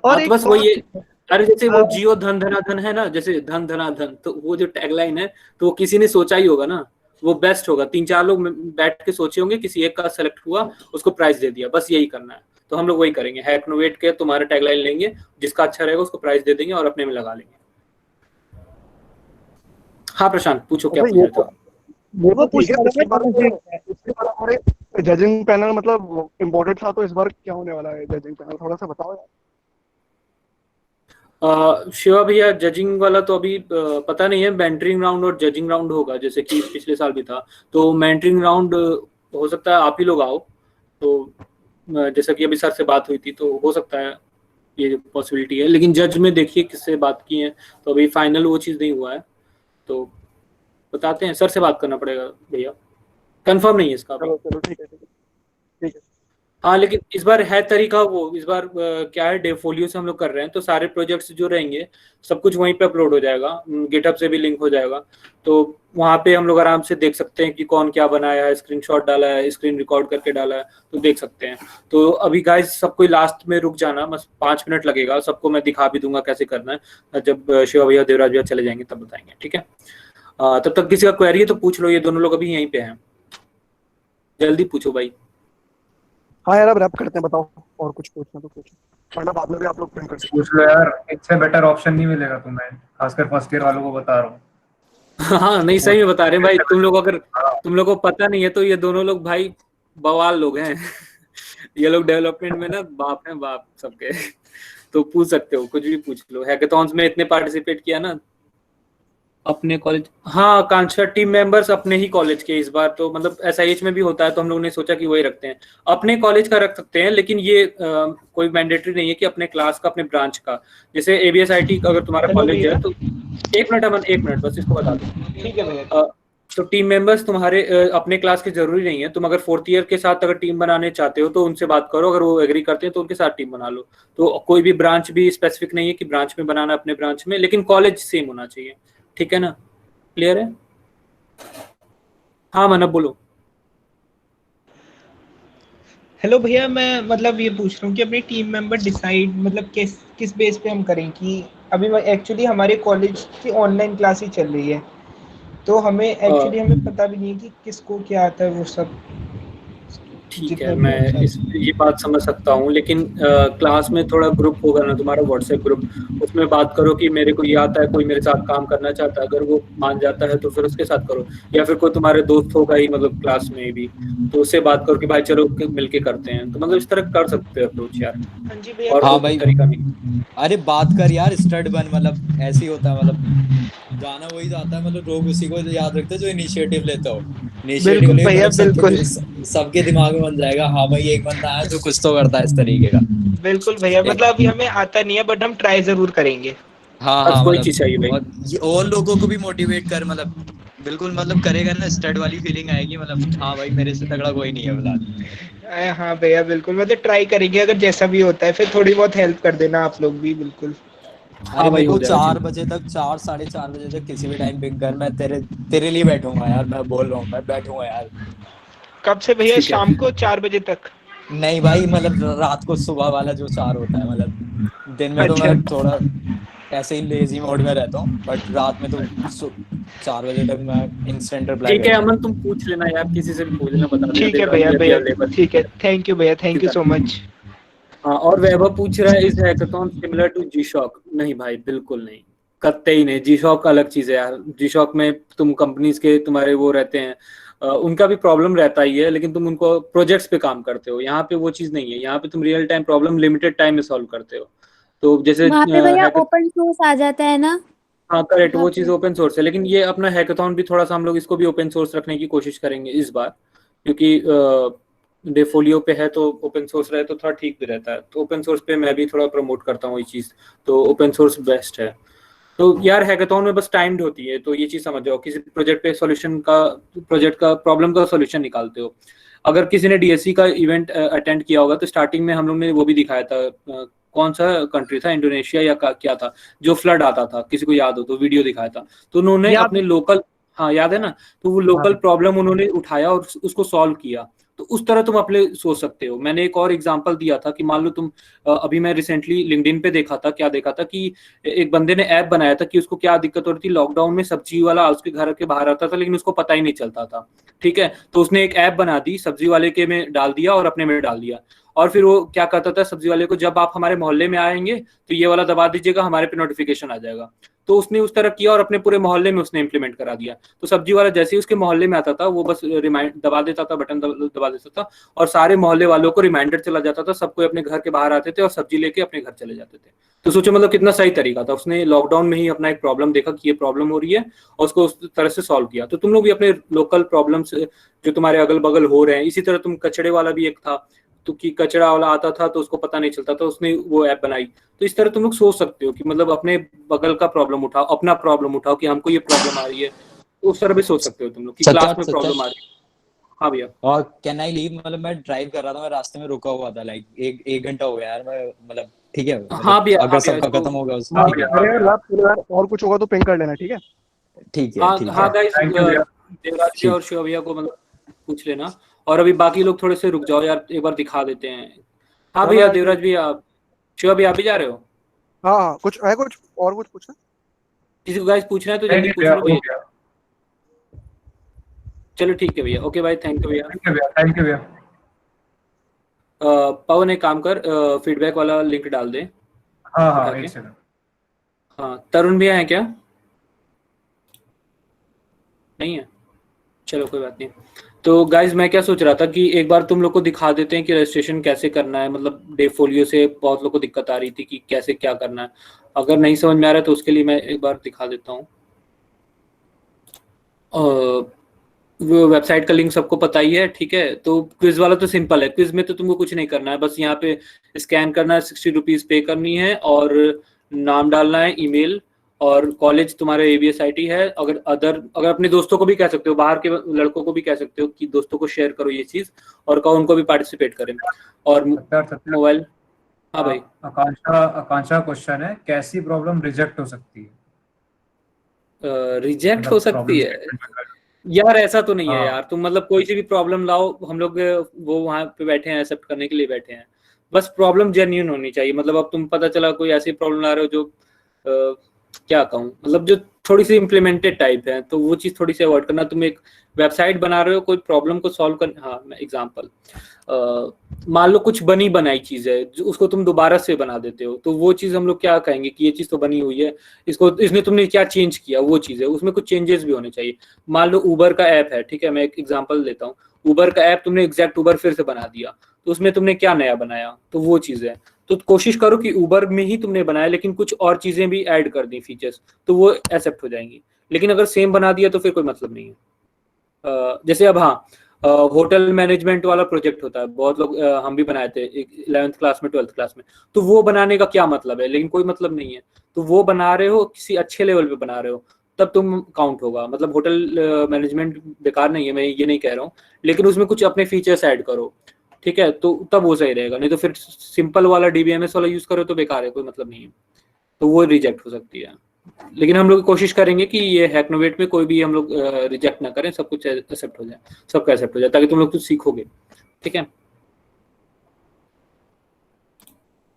और तो एक बस वही है, अरे जैसे वो हाँ। जियो धन धना धन है ना, जैसे धन धना धन, तो वो जो टैगलाइन है तो वो किसी ने सोचा ही होगा ना, वो बेस्ट होगा। 3-4 लोग बैठ के सोचे होंगे, किसी एक का सेलेक्ट हुआ, उसको प्राइज दे दिया, बस यही करना है। तो हम लोग वही करेंगे, हैकनोवेट के तुम्हारा टैगलाइन लेंगे, जिसका अच्छा रहेगा उसको प्राइज दे देंगे और अपने में लगा लेंगे। हाँ प्रशांत पूछो, क्या पूछ रहे थे? वो ठीक है, पिछली बार हमारे जजिंग पैनल मतलब इम्पोर्टेड था, तो इस बार क्या होने वाला है जजिंग पैनल, थोड़ा सा बताओ यार। शिवा भैया जजिंग वाला तो अभी पता नहीं है, मेंटरिंग राउंड और जजिंग राउंड होगा, जैसे कि पिछले साल भी था। तो मेंटरिंग राउंड हो सकता है आप ही लोग आओ, तो जैसा कि अभी सर से बात हुई थी, तो हो सकता है ये पॉसिबिलिटी है। लेकिन जज में देखिए किससे बात की है, तो अभी फाइनल वो चीज़ नहीं हुआ है, तो बताते हैं, सर से बात करना पड़ेगा भैया, कंफर्म नहीं है इसका अभी। चलो ठीक है। हाँ लेकिन इस बार है तरीका वो, इस बार क्या है, डेफोलियो से हम लोग कर रहे हैं, तो सारे प्रोजेक्ट्स जो रहेंगे सब कुछ वहीं पे अपलोड हो जाएगा, गिटहब से भी लिंक हो जाएगा, तो वहाँ पे हम लोग आराम से देख सकते हैं कि कौन क्या बनाया है, स्क्रीनशॉट डाला है, स्क्रीन रिकॉर्ड करके डाला है, तो देख सकते हैं। तो अभी गाइस सब कोई लास्ट में रुक जाना, बस 5 मिनट लगेगा, सबको मैं दिखा भी दूंगा कैसे करना है, जब शिवा भैया देवराज भैया चले जाएंगे तब बताएंगे, ठीक है। तब तक किसी का क्वेरी है तो पूछ लो, ये दोनों लोग अभी यहीं पे हैं, जल्दी पूछो भाई। हाँ यार अब रैप करते हैं, बताओ और कुछ पूछना तो पूछो, वरना बाद में भी आप लोग प्रिंट कर सकते पूछ लो यार, इससे बेटर ऑप्शन नहीं मिलेगा तुम्हें, खासकर फर्स्ट ईयर वालों को बता रहा हूँ। हाँ नहीं सही में बता रहे हैं भाई, तुम लोग अगर तुम लोग को पता नहीं है तो ये दोनों लोग भाई बवाल लोग हैं ये लोग डेवलपमेंट में ना बाप हैं बाप सबके तो पूछ सकते हो, कुछ भी पूछ लो। हैकेथॉन्स में इतने पार्टिसिपेट किया ना अपने कॉलेज, हाँ आकांक्षा टीम मेंबर्स अपने ही कॉलेज के इस बार, तो मतलब एसआईएच में भी होता है, तो हम लोग ने सोचा कि वही रखते हैं, अपने कॉलेज का रख सकते हैं, लेकिन ये कोई मैंडेटरी नहीं है कि अपने क्लास का, अपने ब्रांच का। जैसे एबीएसआईटी अगर तुम्हारा कॉलेज है तो एक मिनट अमन, एक मिनट बस इसको बता दो, ठीक है भैया। तो टीम मेंबर्स तुम्हारे अपने क्लास के जरूरी नहीं है, तुम अगर 4th ईयर के साथ अगर टीम बनाने चाहते हो तो उनसे बात करो, अगर वो एग्री करते हैं तो उनके साथ टीम बना लो। तो कोई भी ब्रांच भी स्पेसिफिक नहीं है कि ब्रांच में बनाना, अपने ब्रांच में, लेकिन कॉलेज सेम होना चाहिए, ठीक है ना, क्लियर है? हाँ मानव बोलो। हेलो भैया, मैं मतलब ये पूछ रहा हूँ कि अपनी टीम मेंबर डिसाइड मतलब किस बेस पे हम करें, कि अभी एक्चुअली हमारे कॉलेज की ऑनलाइन क्लास ही चल रही है, तो हमें एक्चुअली हमें पता भी नहीं है कि किसको क्या आता है वो सब। ठीक जितने है, भी मैं अच्छा ये बात समझ सकता हूँ, लेकिन क्लास में थोड़ा ग्रुप होगा ना तुम्हारा व्हाट्सएप ग्रुप, उसमें बात करो कि मेरे को ये आता है, कोई मेरे साथ काम करना चाहता है, अगर वो मान जाता है तो फिर उसके साथ करो, या फिर कोई तुम्हारे दोस्त होगा ही मतलब क्लास में भी, तो उससे बात करो कि भाई चलो मिलके करते हैं, तो मतलब इस तरह कर सकते हो अप्रोच यार, हाँ जी भैया। और हाँ कोई भाई, तरीका नहीं। अरे बात कर यार, स्टड बन, मतलब ऐसे ही होता है, मतलब गाना वही जाता है, मतलब लोग उसी को याद रखते हैं जो इनिशिएटिव लेता हो। इनिशिएटिव बिल्कुल ले, भैया मतलब बिल्कुल। सबके दिमाग में बन जाएगा, हाँ भाई एक बंदा है जो कुछ तो करता है इस तरीके का। बिल्कुल भैया, मतलब अभी हमें आता नहीं है बट हम ट्राई जरूर करेंगे। हाँ बस हाँ, वही चीज चाहिए मतलब भाई। और ये और लोगों को भी मोटिवेट कर, मतलब बिल्कुल, मतलब करेगा ना, स्टड वाली फीलिंग आएगी, मतलब हाँ भाई मेरे से तगड़ा कोई नहीं है फिलहाल। हाँ भैया बिल्कुल, मतलब ट्राई करेंगे, अगर जैसा भी होता है फिर थोड़ी बहुत हेल्प कर देना आप लोग भी, बिल्कुल। अरे हाँ भाई, मेरे को हो जाएगा 4 बजे चिंता। तक, 4 साढ़े 4 बजे तक किसी भी टाइम पिक कर, मैं तेरे तेरे लिए बैठूंगा यार, मैं बोल रहा हूँ, मैं बैठूंगा यार। कब से भैया? ठीक है। शाम को 4 बजे तक? नहीं भाई, मतलब रात को सुबह वाला जो 4 होता है, मतलब दिन में तो अच्छा। मैं थोड़ा ऐसे ही लेजी मोड में रहता हूँ, बट रात में तो 4 बजे तक मैं इंस्टेंट रिप्लाई ठीक है करूंगा। अमन, तुम पूछ लेना यार, किसी से भी पूछ लेना, बता देना ठीक है देवराज भैया, भी अभी भैया अवेलेबल ठीक है, है। थैंक यू भैया, थैंक यू ठीक है। So much. हाँ, और वैभव पूछ रहा है इज हैकाथॉन सिमिलर टू जी शॉक? नहीं भाई, बिल्कुल नहीं, कतई ही नहीं। जी शॉक अलग चीज है यार, जी शॉक में तुम कंपनीज के तुम्हारे वो रहते हैं, उनका भी प्रॉब्लम रहता ही है, लेकिन तुम उनको प्रोजेक्ट्स पे काम करते हो, यहाँ पे वो चीज नहीं है, यहाँ पे तुम real time problem limited time में सॉल्व करते हो। तो जैसे वहाँ पे भैया हैक ओपन सोर्स आ जाता है ना हाँ करेक्ट, वहाँ वो चीज़ पे। ओपन सोर्स है, लेकिन ये अपना हैकाथॉन भी थोड़ा सा हम लोग इसको भी ओपन सोर्स रखने की कोशिश करेंगे इस बार, क्योंकि डेफोलियो पे है तो ओपन सोर्स रहे तो थोड़ा ठीक भी रहता है, तो ओपन सोर्स पे मैं भी थोड़ा प्रमोट करता हूँ ये चीज़, तो ओपन सोर्स बेस्ट है। तो यार हैकाथॉन में बस टाइम्ड होती है, तो ये चीज़ समझ जाओ, किसी प्रोजेक्ट पे सॉल्यूशन का, प्रोजेक्ट का प्रॉब्लम का सॉल्यूशन निकालते हो। अगर किसी ने डीएससी का इवेंट अटेंड किया होगा तो स्टार्टिंग में हम लोग ने वो भी दिखाया था, कौन सा कंट्री था, इंडोनेशिया या क्या था, जो फ्लड आता था, किसी को याद हो तो वीडियो दिखाया था, तो उन्होंने याद अपने लोकल, हाँ याद है ना, तो वो लोकल हाँ प्रॉब्लम उन्होंने उठाया और उसको सॉल्व किया। तो उस तरह तुम अपने सोच सकते हो। मैंने एक और एग्जांपल दिया था कि मान लो तुम, अभी मैं रिसेंटली लिंक्डइन पे देखा था, क्या देखा था कि एक बंदे ने ऐप बनाया था कि उसको क्या दिक्कत हो रही थी, लॉकडाउन में सब्जी वाला उसके घर के बाहर आता था लेकिन उसको पता ही नहीं चलता था, ठीक है, तो उसने एक ऐप बना दी, सब्जी वाले के में डाल दिया और अपने में डाल दिया, और फिर वो क्या करता था सब्जी वाले को, जब आप हमारे मोहल्ले में आएंगे तो ये वाला दबा दीजिएगा, हमारे पे नोटिफिकेशन आ जाएगा। तो उसने उस तरह किया और अपने पूरे मोहल्ले में उसने इंप्लीमेंट करा दिया। तो सब्जी वाला जैसे ही उसके मोहल्ले में आता था वो बस रिमाइंड दबा देता था, बटन दबा देता था, और सारे मोहल्ले वालों को रिमाइंडर चला जाता था, सबको अपने घर के बाहर आते थे और सब्जी लेके अपने घर चले जाते थे। तो सोचो मतलब कितना सही तरीका था, उसने लॉकडाउन में ही अपना एक प्रॉब्लम देखा कि ये प्रॉब्लम हो रही है और उसको उस तरह से सॉल्व किया। तो तुम लोग भी अपने लोकल प्रॉब्लम्स जो तुम्हारे अगल बगल हो रहे हैं, इसी तरह तुम, कचड़े वाला भी एक था, तो कि कचरा वाला आता था तो उसको पता नहीं चलता था, उसने वो ऐप बनाई। तो इस तरह तुम लोग सोच सकते हो कि मतलब अपने बगल का प्रॉब्लम उठाओ, अपना प्रॉब्लम उठाओ कि हमको ये प्रॉब्लम आ रही है, तो उस तरह भी सोच सकते हो तुम लोग कि क्लास सत्यार्थ, में प्रॉब्लम आ रही है। हाँ भैया। और कैन आई लीव, मतलब मैं ड्राइव कर रहा था, मैं रास्ते में रुका हुआ था, लाइक एक घंटा हो गया यार, मैं मतलब ठीक है, मतलब हाँ भैया, अगर हाँ भैया, सबका इसको, खत्म होगा उस हाँ ठीक भैया, है। हाँ अरे यार भैया, लाभ पूरे यार, और कुछ होगा तो पिंग कर लेना, ठीक है। ठीक है, हाँ ठीक हाँ है। गाइस, थैंक यू भैया। देवराज भैया और ठीक। शिव भैया को मतलब पूछ लेना, और अभी बाकी लोग थोड़े से रुक जाओ यार, एक बार दिखा देते हैं। हाँ चलो भैया, यार ठीक। देवराज भैया, आप, शिव भैया आप भी जा रहे हो? हाँ हाँ, कुछ है, कुछ और कुछ पूछना? किसी को गाइस पूछना है तो नहीं जल्दी नहीं पूछ भैया, लो हो भैया। गया। चलो ठीक है भैया, ओके भाई, थैंक यू भैया। ठीक है भैया, थैंक यू भैया। पवन एक काम कर, फीडबैक वाला लिंक डाल दे हाँ उठा हाँ, के। एक सेकंड। हाँ, तरुण भैया है क्या? नहीं है, चलो कोई बात नहीं। तो गाइज मैं क्या सोच रहा था कि एक बार तुम लोग को दिखा देते हैं कि रजिस्ट्रेशन कैसे करना है, मतलब डेफोलियो से बहुत लोग को दिक्कत आ रही थी कि कैसे क्या करना है, अगर नहीं समझ में आ रहा है तो उसके लिए मैं एक बार दिखा देता हूँ। वो वेबसाइट का लिंक सबको पता ही है, ठीक है, तो क्विज वाला तो सिंपल है, क्विज में तो तुमको कुछ नहीं करना है, बस यहाँ पे स्कैन करना है, 60 रुपीज पे करनी है, और नाम डालना है, ईमेल, और कॉलेज तुम्हारा ABSIT है। अगर अपने दोस्तों को भी कह सकते हो, बाहर के लड़कों को भी कह सकते हो कि दोस्तों को शेयर करो ये चीज़, और कहो उनको भी पार्टिसिपेट करें। और सत्यार्थ, मोबाइल, हाँ भाई। आकांक्षा आकांक्षा क्वेश्चन है, कैसी प्रॉब्लम रिजेक्ट हो सकती है? रिजेक्ट हो मतलब सकती प्रॉब्लम है स्टेटमेंट वगैरह। यार? ऐसा तो नहीं है हाँ यार, तुम मतलब कोई सी भी प्रॉब्लम लाओ, हम लोग वो वहाँ पे बैठे हैं एक्सेप्ट करने के लिए बैठे हैं, बस प्रॉब्लम जेन्युइन होनी चाहिए। मतलब अब तुम पता चला कोई ऐसी प्रॉब्लम ला रहे हो जो क्या कहूँ, मतलब जो थोड़ी सी इम्प्लीमेंटेड टाइप है, तो वो चीज थोड़ी सी अवॉइड करना। तुम एक वेबसाइट बना रहे हो, कोई प्रॉब्लम को सॉल्व कर, हाँ मैं एग्जांपल मान लो कुछ बनी बनाई चीज है उसको तुम दोबारा से बना देते हो, तो वो चीज हम लोग क्या कहेंगे कि ये चीज तो बनी हुई है, इसको इसने तुमने क्या चेंज किया, वो चीज है, उसमें कुछ चेंजेस भी होने चाहिए। मान लो उबर का ऐप है, ठीक है, मैं एक एग्जांपल देता हूँ। उबर का ऐप तुमने एग्जैक्ट उबर फिर से बना दिया, तो उसमें तुमने क्या नया बनाया, तो वो चीज है। तो कोशिश करो कि उबर में ही तुमने बनाया लेकिन कुछ और चीजें भी ऐड कर दी फीचर्स, तो वो एक्सेप्ट हो जाएंगी। लेकिन अगर सेम बना दिया तो फिर कोई मतलब नहीं है। जैसे अब हाँ, होटल मैनेजमेंट वाला प्रोजेक्ट होता है, बहुत लोग हम भी बनाए थे 11th क्लास में 12th क्लास में, तो वो बनाने का क्या मतलब है, लेकिन कोई मतलब नहीं है। तो वो बना रहे हो किसी अच्छे लेवल पे बना रहे हो तब तुम काउंट होगा। मतलब होटल मैनेजमेंट बेकार नहीं है, मैं ये नहीं कह रहा हूँ, लेकिन उसमें कुछ अपने फीचर्स ऐड करो, ठीक है, तो तब वो सही रहेगा। नहीं तो फिर सिंपल वाला DBMS वाला यूज करो तो बेकार है, कोई मतलब नहीं है, तो वो रिजेक्ट हो सकती है। लेकिन हम लोग कोशिश करेंगे कि ये हैकनोवेट में कोई भी हम लोग रिजेक्ट ना करें, सब कुछ एक्सेप्ट हो जाए, सबका एक्सेप्ट हो जाए, ताकि तुम लोग कुछ सीखोगे, ठीक है।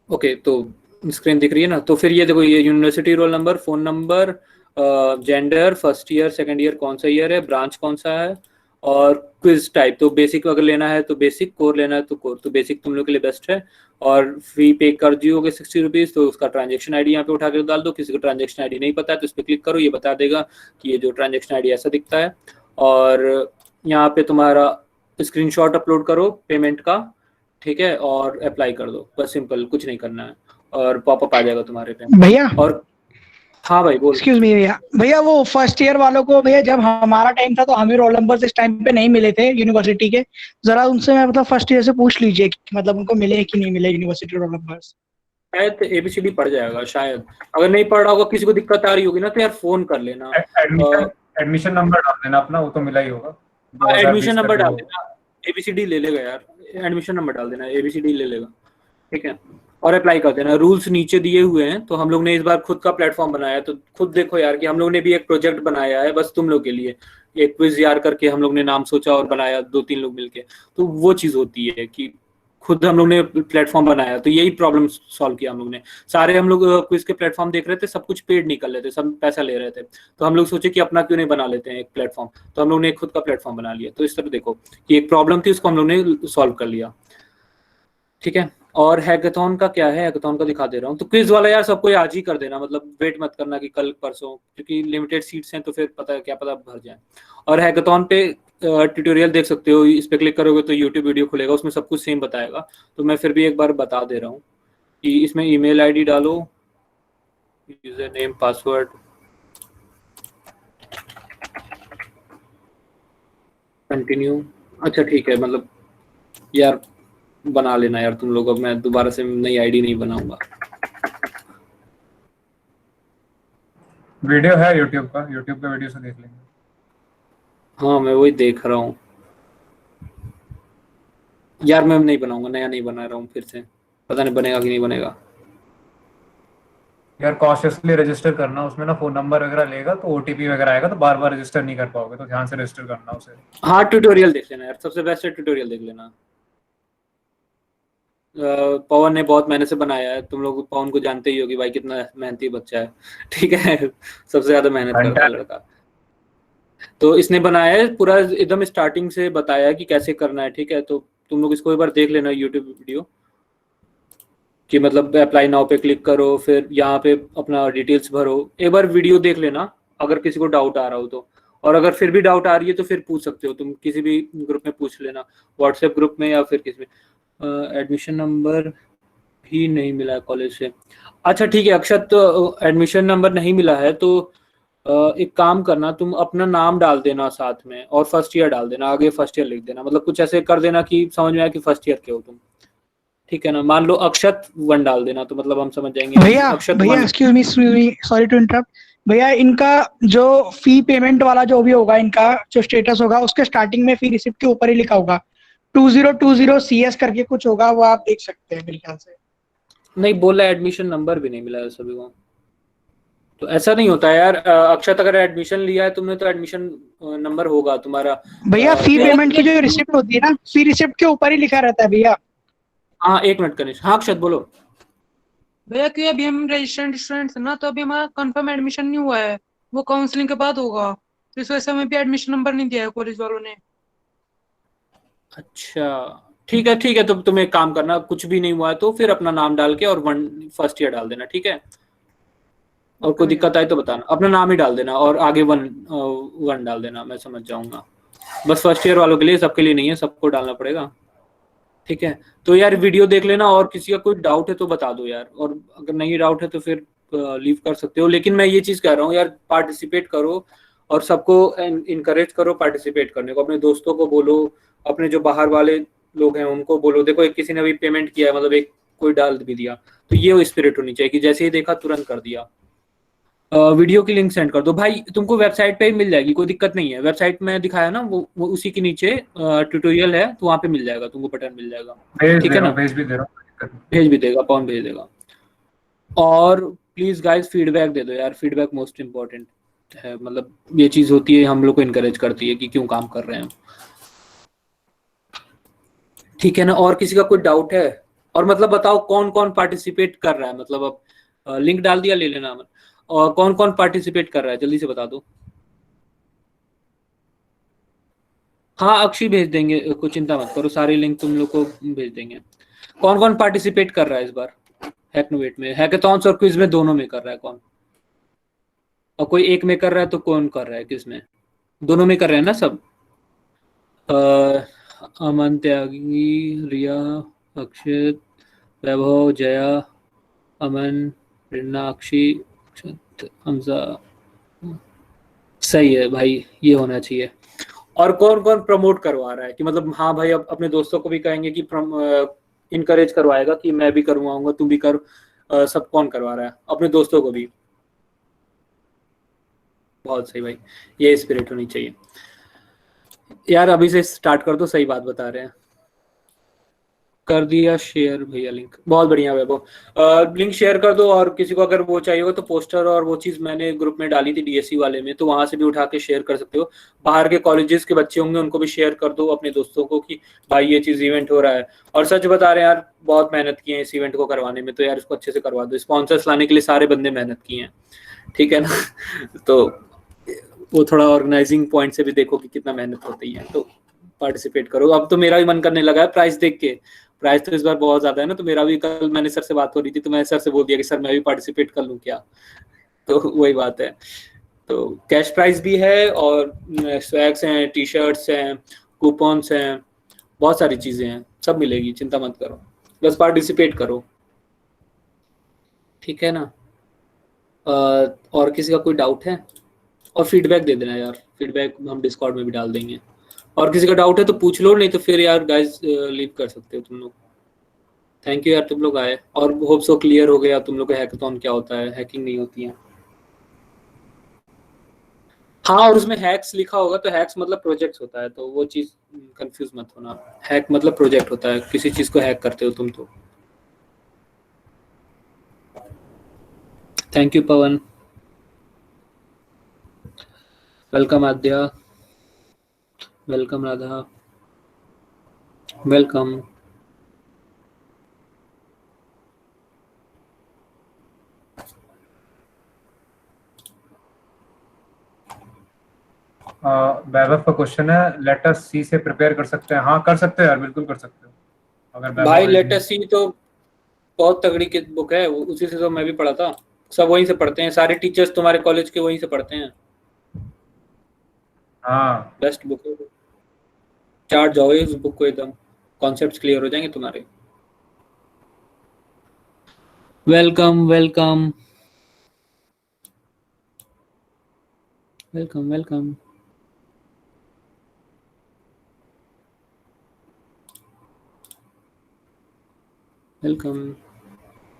ओके, तो स्क्रीन दिख रही है ना। तो फिर ये देखो, ये university roll number, phone number, gender, first year second year कौन सा ईयर है, ब्रांच कौन सा है, और क्विज टाइप। तो बेसिक अगर लेना है तो बेसिक, कोर लेना है तो कोर। तो बेसिक तुम लोग के लिए बेस्ट है। और फी पे कर दियोगे 60 रुपीज़, तो उसका ट्रांजेक्शन आईडी यहाँ पे उठा कर डाल दो। किसी को ट्रांजेक्शन आईडी नहीं पता है तो इस पर क्लिक करो, ये बता देगा कि ये जो ट्रांजेक्शन आईडी ऐसा दिखता है। और यहाँ पे तुम्हारा स्क्रीनशॉट अपलोड करो पेमेंट का, ठीक है, और अप्लाई कर दो, बस सिंपल, कुछ नहीं करना है, और पॉपअप आ जाएगा तुम्हारे पे। भैया और हाँ भाई बोल। एक्सक्यूज मी भैया वो फर्स्ट ईयर वालों को भैया, जब हमारा टाइम था तो हमें रोल नंबर इस टाइम पे नहीं मिले थे यूनिवर्सिटी के, जरा उनसे मैं मतलब फर्स्ट ईयर से पूछ लीजिए कि मतलब उनको मिले कि नहीं मिले यूनिवर्सिटी रोल नंबर्स। शायद ABCD पढ़ जाएगा, शायद। अगर नहीं पढ़ रहा होगा, किसी को दिक्कत आ रही होगी ना, तो यार फोन कर लेना। एडमिशन नंबर डाल देना अपना, वो तो मिला ही होगा। एडमिशन नंबर डाल देना, ABCD ले लेगा यार, एडमिशन नंबर डाल देना, ABCD ले लेगा, ठीक है, और अप्लाई कर देना। रूल्स नीचे दिए हुए हैं। तो हम लोग ने इस बार खुद का प्लेटफॉर्म बनाया है, तो खुद देखो यार कि हम लोग ने भी एक प्रोजेक्ट बनाया है बस तुम लोग के लिए, एक क्विज यार करके हम लोग ने नाम सोचा और बनाया 2-3 लोग मिलके। तो वो चीज होती है कि खुद हम लोग ने प्लेटफॉर्म बनाया, तो यही प्रॉब्लम सॉल्व किया हम लोग ने। सारे हम लोग क्विज के प्लेटफॉर्म देख रहे थे, सब कुछ पेड निकल रहे थे, सब पैसा ले रहे थे, तो हम लोग सोचे कि अपना क्यों नहीं बना लेते हैं एक प्लेटफॉर्म। तो हम लोग ने खुद का प्लेटफॉर्म बना लिया। तो इस तरह देखो कि एक प्रॉब्लम थी, उसको हम लोग ने सॉल्व कर लिया, ठीक है। और हैकाथॉन का क्या है, हैकाथॉन का दिखा दे रहा हूँ। तो क्विज वाला यार सबको आज ही कर देना, मतलब वेट मत करना कि कल परसों, क्योंकि लिमिटेड सीट्स हैं, तो फिर पता है क्या पता भर जाए। और हैकाथॉन पे ट्यूटोरियल देख सकते हो, इस पे क्लिक करोगे तो यूट्यूब वीडियो खुलेगा, उसमें सब कुछ सेम बताएगा। तो मैं फिर भी एक बार बता दे रहा हूँ कि इसमें ईमेल आईडी डालो, यूजर नेम, पासवर्ड, कंटिन्यू। अच्छा ठीक है, मतलब यार बना लेना यार तुम लोग, अब मैं दोबारा से नई आईडी नहीं बनाऊंगा। वीडियो है यूट्यूब का, यूट्यूब पे वीडियो से देख लेंगे। हाँ मैं वही देख रहा हूँ यार, मैं नहीं बनाऊंगा, नया नहीं बना रहा हूँ फिर से, पता नहीं बनेगा कि नहीं बनेगा। यार कॉशियसली रजिस्टर करना, उसमें ना फोन नंबर वगैरह लेगा तो OTP वगैरह आएगा, तो बार बार रजिस्टर नहीं कर पाओगे, तो ध्यान से रजिस्टर करना उसे। हाँ ट्यूटोरियल देख लेना यार, सबसे बेस्ट है ट्यूटोरियल देख लेना। पवन ने बहुत मेहनत से बनाया है, तुम लोग पवन को जानते ही होगी भाई, कितना मेहनती बच्चा है, ठीक है, सबसे ज्यादा मेहनत करता है लड़का। तो इसने बनाया है पूरा, एकदम स्टार्टिंग से बताया है कि कैसे करना है, ठीक है। तो तुम लोग इसको एक बार देख लेना यूट्यूब वीडियो, कि मतलब अप्लाई नाउ पे क्लिक करो, फिर यहाँ पे अपना डिटेल्स भरो, एक बार वीडियो देख लेना अगर किसी को डाउट आ रहा हो तो। और अगर फिर भी डाउट आ रही है तो फिर पूछ सकते हो तुम, किसी भी ग्रुप में पूछ लेना, व्हाट्सएप ग्रुप में या फिर किसी में। एडमिशन नंबर भी नहीं मिला है कॉलेज से, अच्छा ठीक है अक्षत, तो एडमिशन नंबर नहीं मिला है तो एक काम करना, तुम अपना नाम डाल देना साथ में, और फर्स्ट ईयर डाल देना, आगे फर्स्ट ईयर लिख देना, मतलब कुछ ऐसे कर देना कि समझ में आए कि फर्स्ट ईयर के हो तुम, ठीक है ना। मान लो अक्षत 1 डाल देना, तो मतलब हम समझ जाएंगे भैया excuse me, sorry to interrupt भैया, इनका जो फी पेमेंट वाला जो भी होगा, इनका जो स्टेटस होगा उसके स्टार्टिंग में फी रिसिप्ट के ऊपर ही लिखा होगा 2020 CS करके कुछ होगा, वो आप देख सकते हैं मेरे ख्याल से। नहीं बोला एडमिशन नंबर भी नहीं मिला है सभी को, तो ऐसा नहीं होता यार। अक्षत अगर एडमिशन लिया है तुमने तो एडमिशन नंबर होगा तुम्हारा भैया। फी पेमेंट की जो रिसिप्ट होती है ना, फी रिसिप्ट के ऊपर ही लिखा रहता है भैया। हाँ 1 मिनट कनिष्क, हाँ अक्षत बोलो। भैया कि अभी हम रजिस्टर्ड स्टूडेंट्स ना, तो अभी हमारा कंफर्म एडमिशन नहीं हुआ है, वो काउंसलिंग के बाद होगा, तो इस वजह से हमें भी एडमिशन नंबर नहीं दिया है कॉलेज वालों ने। अच्छा ठीक है, तो तुम एक काम करना, कुछ भी नहीं हुआ है तो फिर अपना नाम डाल के और फर्स्ट ईयर डाल देना, ठीक है। और कोई भैया। दिक्कत आए तो बताना, अपना नाम ही डाल देना और आगे वन डाल देना, मैं समझ जाऊंगा। बस फर्स्ट ईयर वालों के लिए, सबके लिए नहीं है, सबको डालना पड़ेगा, ठीक है। तो यार वीडियो देख लेना, और किसी का कोई डाउट है तो बता दो यार, और अगर नहीं डाउट है तो फिर लीव कर सकते हो। लेकिन मैं ये चीज कह रहा हूँ यार, पार्टिसिपेट करो और सबको इनकरेज करो पार्टिसिपेट करने को। अपने दोस्तों को बोलो, अपने जो बाहर वाले लोग हैं उनको बोलो। देखो एक किसी ने अभी पेमेंट किया है, मतलब एक कोई डाल भी दिया, तो ये स्पिरिट होनी चाहिए कि जैसे ही देखा तुरंत कर दिया। वीडियो की लिंक सेंड कर दो भाई, तुमको वेबसाइट पे ही मिल जाएगी, कोई दिक्कत नहीं है। वेबसाइट में दिखाया ना, वो उसी के नीचे ट्यूटोरियल है, तो वहाँ पे मिल जाएगा तुमको, बटन मिल जाएगा, ठीक है ना। भेज भी दे रहा हूँ। भेज भी देगा, पवन भेज देगा। और प्लीज गाइस फीडबैक दे दो यार, फीडबैक मोस्ट इम्पोर्टेंट है। मतलब ये चीज होती है, हम लोग को इनकरेज करती है कि क्यों काम कर रहे हैं, ठीक है ना। और किसी का कोई डाउट है? और मतलब बताओ कौन कौन पार्टिसिपेट कर रहा है, मतलब अब लिंक डाल दिया, ले लेना अमन। और कौन कौन पार्टिसिपेट कर रहा है, जल्दी से बता दो। हाँ अक्षय भेज देंगे, कोई चिंता मत करो, सारी लिंक तुम लोग को भेज देंगे। कौन कौन पार्टिसिपेट कर रहा है इस बार हैकनोवेट में? हैकाथॉन्स और क्विज में दोनों में कर रहा है कौन? और कोई एक में कर रहा है तो कौन कर रहा है, किस में? दोनों में कर रहे हैं ना सब? अमन, त्यागी, रिया, अक्षत, वैभव, जया, अमन, रिन्ना, अक्षी, हमजा। सही है भाई, ये होना चाहिए। और कौन कौन प्रमोट करवा रहा है कि मतलब हाँ भाई, अब अपने दोस्तों को भी कहेंगे कि इनकरेज करवाएगा कि मैं भी करवाऊंगा, तू भी कर। सब कौन करवा रहा है? अपने दोस्तों को भी। बहुत सही भाई, ये स्पिरिट होनी चाहिए यार। अभी से स्टार्ट कर दो, सही बात बता रहे हैं। कर दिया शेयर भैया लिंक, बहुत बढ़िया वैभव। लिंक शेयर कर दो, और किसी को अगर वो चाहिए हो तो पोस्टर और वो चीज़ मैंने ग्रुप में डाली थी डीएससी वाले में, तो वहां से भी उठा के शेयर कर सकते हो। बाहर के कॉलेजेस के बच्चे होंगे उनको भी शेयर कर दो अपने दोस्तों को कि भाई ये चीज़ इवेंट हो रहा है। और सच बता रहे हैं यार, बहुत मेहनत की है इस इवेंट को करवाने में, तो यार इसको अच्छे से करवा दो। स्पॉन्सर्स लाने के लिए सारे बंदे मेहनत किए हैं, ठीक है ना। तो वो थोड़ा ऑर्गेनाइजिंग पॉइंट से भी देखो कि कितना मेहनत होती है, तो पार्टिसिपेट करो। अब तो मेरा भी मन करने लगा है प्राइस देख के। प्राइस तो इस बार बहुत ज्यादा है ना, तो मेरा भी, कल मैंने सर से बात हो रही थी तो मैं सर से बोल दिया कि सर मैं भी पार्टिसिपेट कर लूं क्या। तो वही बात है। तो कैश प्राइस भी है, और स्वैग्स हैं, टी शर्ट्स हैं, कूपन्स हैं, बहुत सारी चीजें हैं, सब मिलेगी, चिंता मत करो, बस पार्टिसिपेट करो, ठीक है ना। और किसी का कोई डाउट है? और फीडबैक दे देना यार, फीडबैक हम डिस्कॉर्ड में भी डाल देंगे। और किसी का डाउट है तो पूछ लो, नहीं तो फिर यार गाइस लीव कर सकते हो तुम लोग। थैंक यू यार तुम लोग आए, और होप सो क्लियर हो गया तुम लोग का हैकाथॉन क्या होता है, हैकिंग नहीं होती है। हाँ, और उसमें हैक्स लिखा होगा, तो हैक्स मतलब प्रोजेक्ट्स होता है, तो वो चीज कंफ्यूज मत होना। हैक मतलब प्रोजेक्ट होता है, किसी चीज को हैक करते हो तुम। तो thank you Pavan, welcome Aadya, welcome Radha, welcome. Vaibhav का क्वेश्चन है, लेटर सी से प्रिपेयर कर सकते हैं? हाँ कर सकते हैं यार, बिल्कुल कर सकते हो। अगर भाई लेटर सी तो बहुत तगड़ी की बुक है, उसी से तो मैं भी पढ़ा था। सब वहीं से पढ़ते हैं, सारे टीचर्स तुम्हारे कॉलेज के वहीं से पढ़ते हैं। हाँ बेस्ट बुक है, चार्ज जाओ इस बुक को, एकदम कॉन्सेप्ट्स क्लियर हो जाएंगे तुम्हारे। Welcome welcome welcome welcome. Welcome.